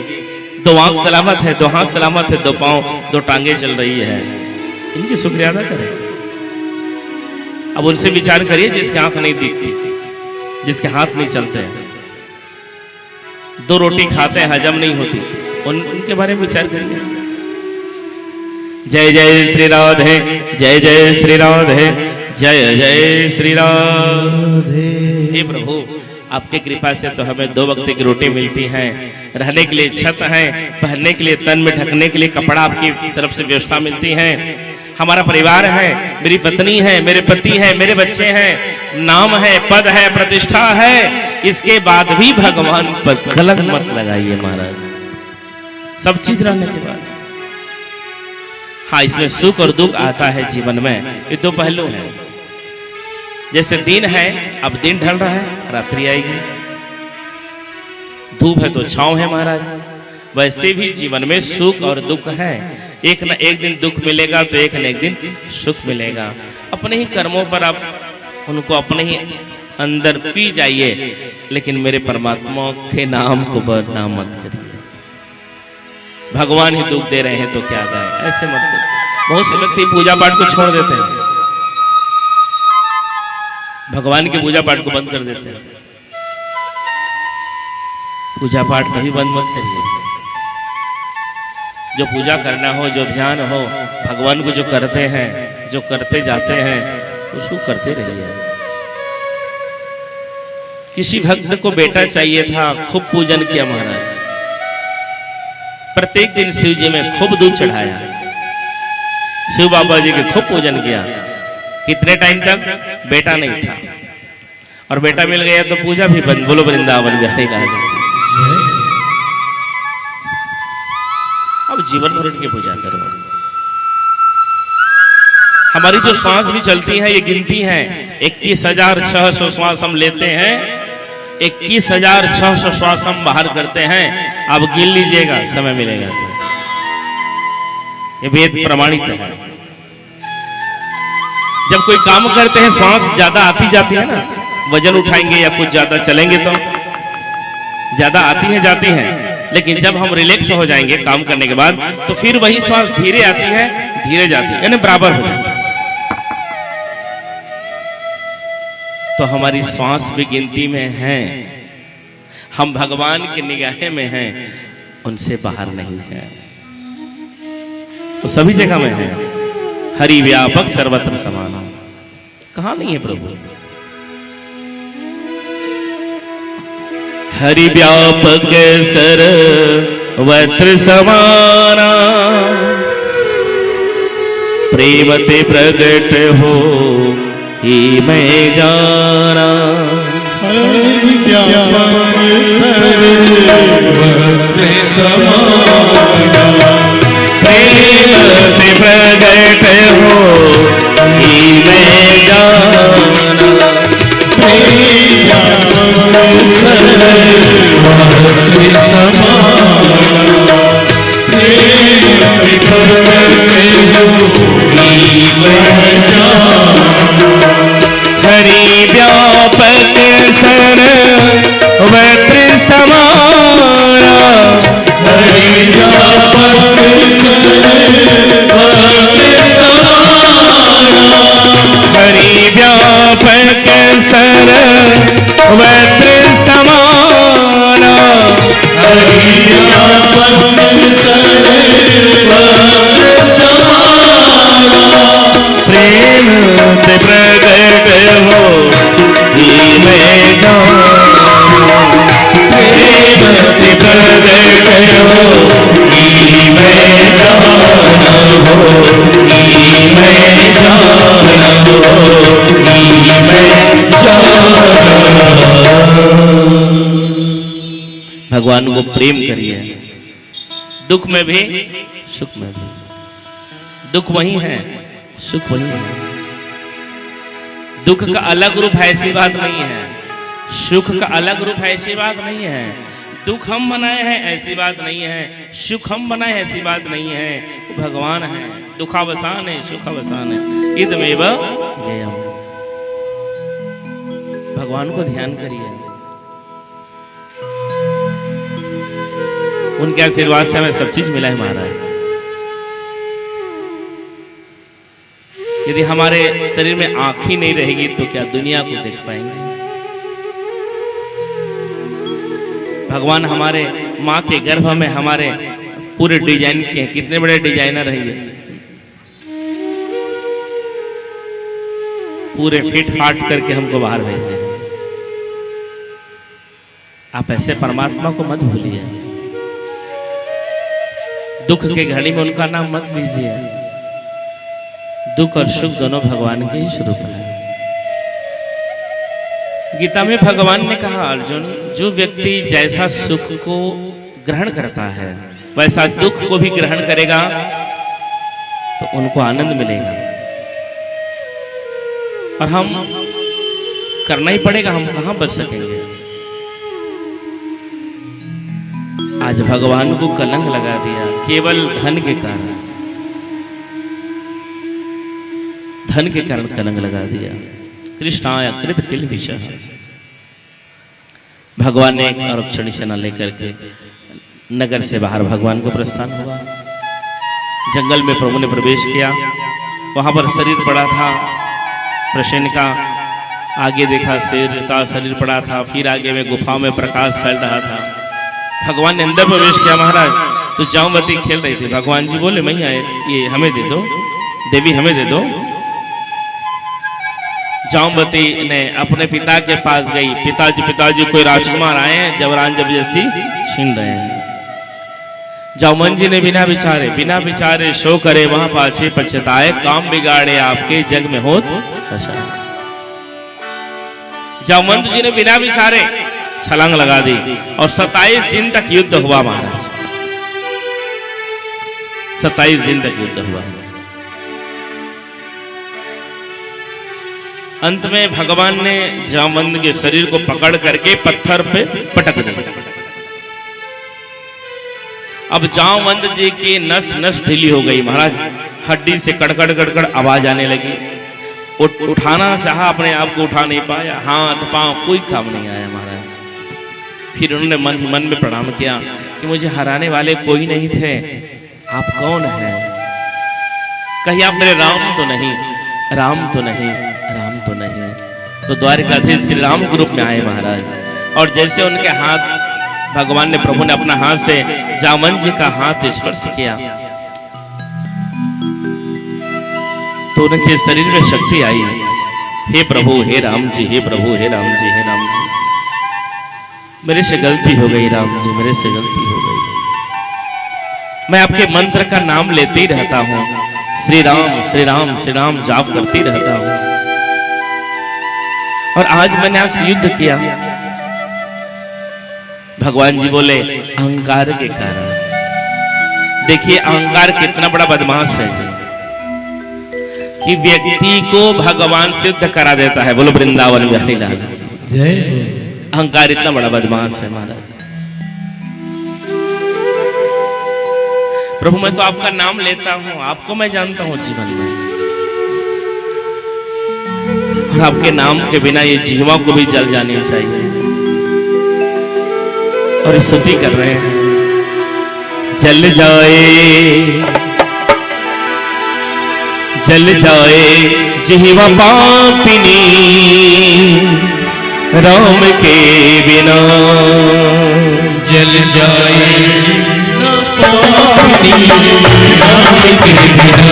2 आंख सलामत है, 2 हाथ सलामत है, 2 पांव, 2 टांगे चल रही है, इनकी शुक्रिया अदा करें। अब उनसे विचार करिए जिसके आंख नहीं दिखती, जिसके हाथ नहीं चलते, 2 रोटी खाते हैं हजम नहीं होती, उनके बारे में विचार करिए। जय जय श्री राधे, जय जय श्री राधे, जय जय श्री राधे। हे प्रभु आपके कृपा से तो हमें 2 वक्त की रोटी मिलती है, रहने के लिए छत है, पहनने के लिए तन में ढकने के लिए कपड़ा आपकी तरफ से व्यवस्था मिलती है। हमारा परिवार है, मेरी पत्नी है, मेरे पति है, मेरे बच्चे हैं, नाम है, पद है, प्रतिष्ठा है। इसके बाद भी भगवान पर कलंक मत लगाइए महाराज। सब चीज रहने के बाद हाँ इसमें सुख और दुख आता है जीवन में। ये 2 पहलू हैं। जैसे दिन है, अब दिन ढल रहा है, रात्रि आएगी। धूप है तो छांव है महाराज। वैसे भी जीवन में सुख और दुख है। एक न एक दिन दुख मिलेगा तो एक न एक दिन सुख मिलेगा। अपने ही कर्मों पर आप उनको अपने ही अंदर पी जाइए, लेकिन मेरे परमात्मा के नाम को बदनाम मत करिए। भगवान ही दुख दे रहे हैं तो क्या दाए, ऐसे मत करो। बहुत से व्यक्ति पूजा पाठ को छोड़ देते हैं, भगवान की पूजा पाठ को बंद कर देते हैं। पूजा पाठ कभी बंद मत करिए। जो पूजा करना हो, जो ध्यान हो, भगवान को जो करते हैं, जो करते जाते हैं, उसको करते रहिए। किसी भक्त को बेटा चाहिए था, खूब पूजन किया महाराज, प्रत्येक दिन शिव जी में खूब दूध चढ़ाया, शिव बाबा जी के खूब पूजन किया। कितने टाइम तक बेटा नहीं था, और बेटा मिल गया तो पूजा भी बंद। बोलो वृंदावन बिहारी का। अब जीवन भर उनकी पूजा करो। हमारी जो श्वास भी चलती है, ये गिनती है। 21,600 श्वास हम लेते हैं, 21,600 श्वास हम बाहर करते हैं। आप गिन लीजिएगा, समय मिलेगा तो। ये वेद प्रमाणित है। जब कोई काम करते हैं, श्वास ज्यादा आती जाती है ना, वजन उठाएंगे या कुछ ज्यादा चलेंगे तो ज्यादा आती है जाती है, लेकिन जब हम रिलैक्स हो जाएंगे काम करने के बाद, तो फिर वही श्वास धीरे आती है, धीरे जाती है, यानी बराबर हो जाती है। तो हमारी श्वास भी गिनती में है, हम भगवान की निगाह में हैं, उनसे बाहर नहीं है। वो सभी जगह में है। हरि व्यापक सर्वत्र समाना। कहाँ नहीं है प्रभु? हरि व्यापक सर्वत्र समाना, प्रेम ते प्रगट हो ही मैं जाना। हरि व्यापक सर्वत्र समाना, प्रेम ते प्रगट हो ही मैं जाना। हरि व्यापक सर्वत्र समाना, हरि व्यापक हरि व्यापक सर्वत्र समाना, हरि व्यापक प्रेम ते प्रगट हो ही मैं जाना। प्रेम ते प्रगट हो ही मैं जाना, हो ही मैं जाना, हो ही मैं जाना। भगवान को प्रेम करिए, दुख में भी सुख में भी। दुख वही है, सुख वही है। दुख का अलग रूप है ऐसी बात नहीं है, सुख का अलग रूप है ऐसी बात नहीं है। दुख हम बनाए हैं ऐसी बात नहीं है, सुख हम बनाए ऐसी बात नहीं है। वो भगवान है, दुखावसान है, सुखावसान है। इदमेव ज्ञेयम्। भगवान को ध्यान करिए, उनके आशीर्वाद से हमें सब चीज मिला है महाराज। यदि हमारे शरीर में आंख ही नहीं रहेगी तो क्या दुनिया को देख पाएंगे? भगवान हमारे माँ के गर्भ में हमारे पूरे डिजाइन किए हैं। कितने बड़े डिजाइनर हैं ये, पूरे फिट फाट करके हमको बाहर भेजे। आप ऐसे परमात्मा को मत भूलिए, दुख के घड़ी में उनका नाम मत लीजिए। दुख और सुख दोनों भगवान के ही स्वरूप है। गीता में भगवान ने कहा, अर्जुन, जो व्यक्ति जैसा सुख को ग्रहण करता है वैसा दुख को भी ग्रहण करेगा तो उनको आनंद मिलेगा। और हम करना ही पड़ेगा, हम कहां बच सकेंगे। आज भगवान को कलंक लगा दिया केवल धन के कारण, धन के कारण कलंक लगा दिया। कृष्णाय कृत किल विषय। भगवान ने एक आरक्षणी सेना लेकर के नगर से बाहर भगवान को प्रस्थान हुआ। जंगल में प्रभु ने प्रवेश किया। वहां पर शरीर पड़ा था प्रसेन का, आगे देखा शेर का शरीर पड़ा था, फिर आगे में गुफा में प्रकाश फैल रहा था। भगवान ने अंदर प्रवेश किया महाराज, तो जामवती खेल रही थी। भगवान जी बोले मैया ये हमें दे दो, देवी हमें दे दो। जामवती ने अपने पिता के पास गई, पिताजी कोई राजकुमार आए हैं, जबरान जबरदस्ती छीन रहे हैं। जामवन जी ने बिना विचारे शो करे वहां पाछे पछताए, काम बिगाड़े आपके जग में होत अच्छा। जामवंत जी ने बिना विचारे छलांग लगा दी और 27 दिन तक युद्ध हुआ महाराज, 27 दिन तक युद्ध हुआ। अंत में भगवान ने जामवंत के शरीर को पकड़ करके पत्थर पे पटक दिया। अब जामवंत जी की नस नस ढीली हो गई महाराज, हड्डी से कड़कड़ कड़कड़ आवाज आने लगी। उठाना चाहा, अपने आप को उठा नहीं पाया, हाथ पांव कोई काम नहीं आया महाराज। फिर उन्होंने मन ही मन में प्रणाम किया कि मुझे हराने वाले कोई नहीं थे, आप कौन हैं? कहीं आप मेरे राम तो नहीं, राम तो नहीं, राम तो नहीं। तो द्वारिकाधीश श्री राम के रूप में आए महाराज, और जैसे उनके हाथ भगवान ने, प्रभु ने अपना हाथ से जामवंत जी का हाथ स्पर्श किया तो उनके शरीर में शक्ति आई। हे प्रभु हे राम जी, हे प्रभु हे राम जी, हे राम जी, मेरे से गलती हो गई राम जी, मेरे से गलती हो गई। मैं आपके मंत्र का नाम लेते ही रहता हूं, श्री राम श्री राम श्री राम जाप करती रहता हूं, और आज मैंने आपसे युद्ध किया। भगवान जी बोले अहंकार के कारण। देखिए अहंकार कितना बड़ा बदमाश है कि व्यक्ति को भगवान से युद्ध करा देता है। बोलो वृंदावन बिहारी लाल जय। अहंकार इतना बड़ा बदमाश है महाराज। प्रभु मैं तो आपका नाम लेता हूं, आपको मैं जानता हूं जीवन में, और आपके नाम के बिना ये जीवा को भी जल जानी चाहिए। और स्तुति कर रहे हैं, जल जाए जिह्वा पापिनी राम के बिना, जल जाए पापिनी राम के बिना,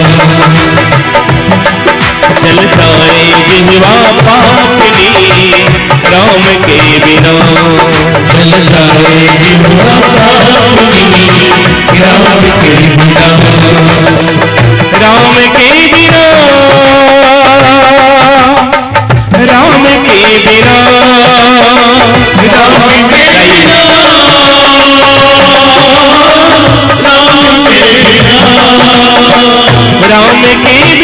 जल जाए जिह्वा पापिनी राम के बिना, जल जाए जिह्वा पापिनी राम के बिना, राम के बिना, राम के बिना, राम के बिना, राम के बिना,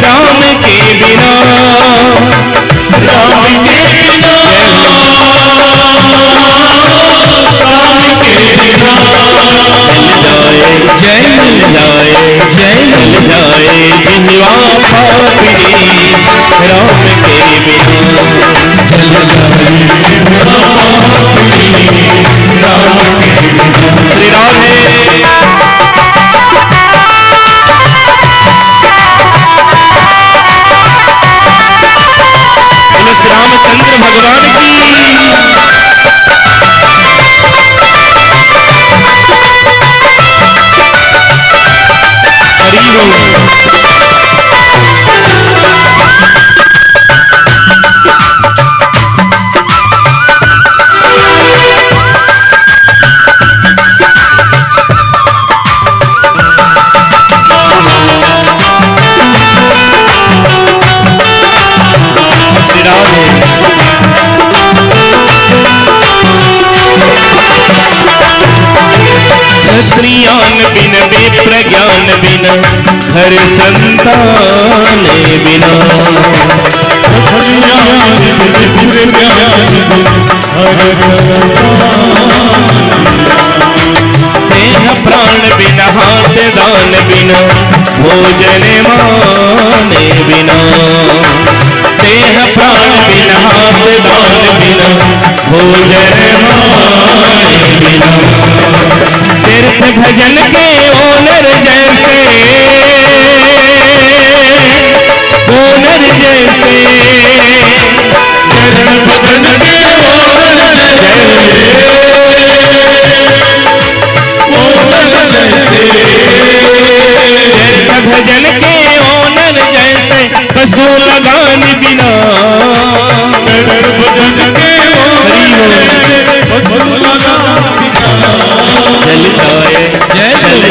राम के बिना, राम के बिना, राम के बिना, राम के बिना, जय जाए जिह्वा पापिनी राम के बिना, जल जाए जिह्वा पापिनी राम के बिना। श्री राधे श्री रामचंद्र भगवान की। हरि क्षत्रियान बिन विप्रज्ञान बिन घर संतान बिना, देह प्राण बिन हाथ दान बिन भोजन माने बिना, देह प्राण बिन हाथ दान बिन भोजन माने बिना, व्यर्थ भजन के ओनर जैसे, ओनर जैसे, व्यर्थ भजन के ओनर जैसे, व्यर्थ भजन के ओनर जैसे, पशु लगान बिना, व्यर्थ भजन के ओनर जैसे, पशु लगान बिना, जल जाए जल जाए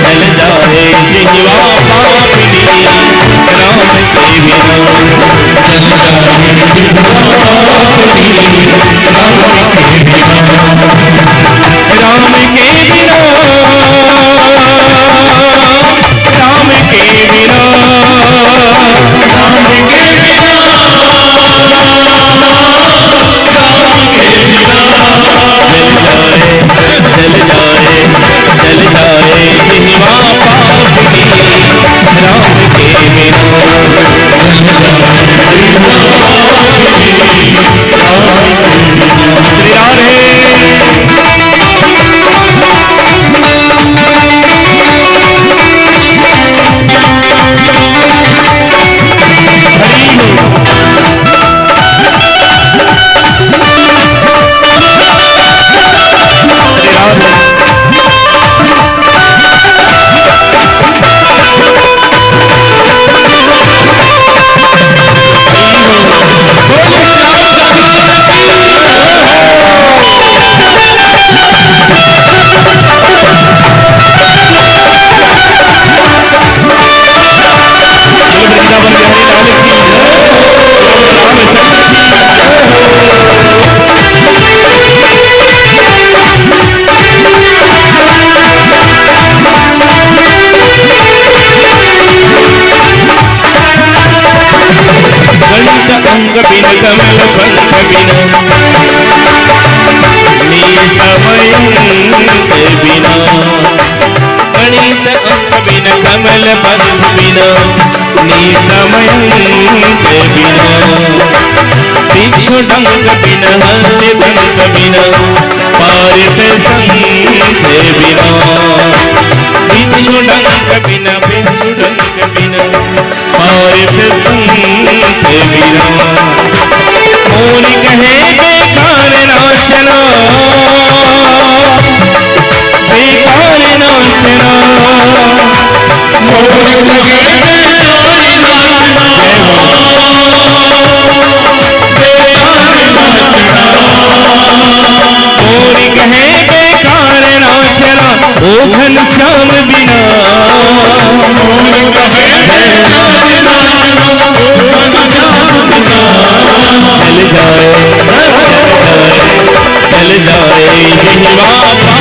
जल जाए जिह्वा पापिनी, राम के बिना जल जाए जिह्वा पापिनी, राम के बिना, राम के बिना, राम के बिना, राम के बिना, जल जाए जल जाए जिह्वा पापिनी, राम के बिना जल जाए जिह्वा पापिनी, राम के बिना। श्री राधे अंग बिन कमल पंख बिन, निसमय बिना, गणित अंग बिन कमल पंख बिन, निसमय बिना, भिक्षु डंक बिन हस्त दंक बिन, पारित संत बिना, भिक्षु डंक बिन, भिक्षु डंक बिन, पारित संत बिना, कौन कहे बेकार नाचना, बेकार नाचना, कौन कहे बेकार नाचना, बेकार नाचना, कौन कहे बेकार नाचना, ओ घनश्याम बिना, कौन कहे बेकार नाचना, ओ घनश्याम बिना, जल जाए जल जाए जिह्वा पापिनी,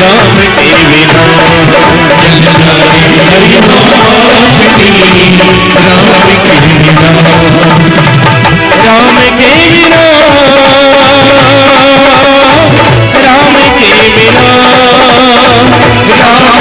राम के बिना जल जाए जिह्वा पापिनी, राम के बिना, राम के बिना, राम के बिना, राम के बिना, राम के बिना, राम के बिना, राम के बिना, राम के बिना, राम के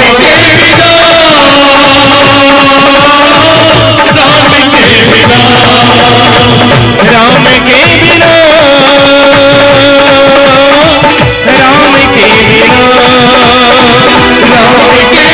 बिना,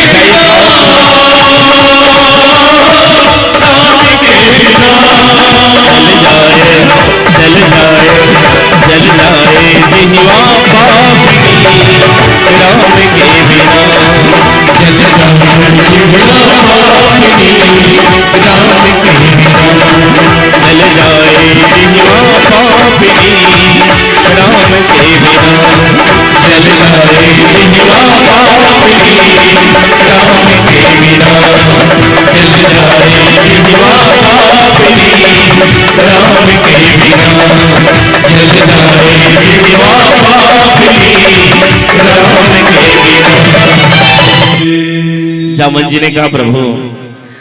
जल जाए जल जाए जिह्वा पापिनी, राम के बिना जल जाए जिह्वा पापिनी, राम के बिना, जल जाए जिह्वा पापिनी, राम के बिना जल जाए जिह्वा पापिनी, राम के बिना जल जाए जिह्वा पापिनी, राम के बिना जल जाए जिह्वा पापिनी, राम के बिना। जामन जी ने कहा प्रभु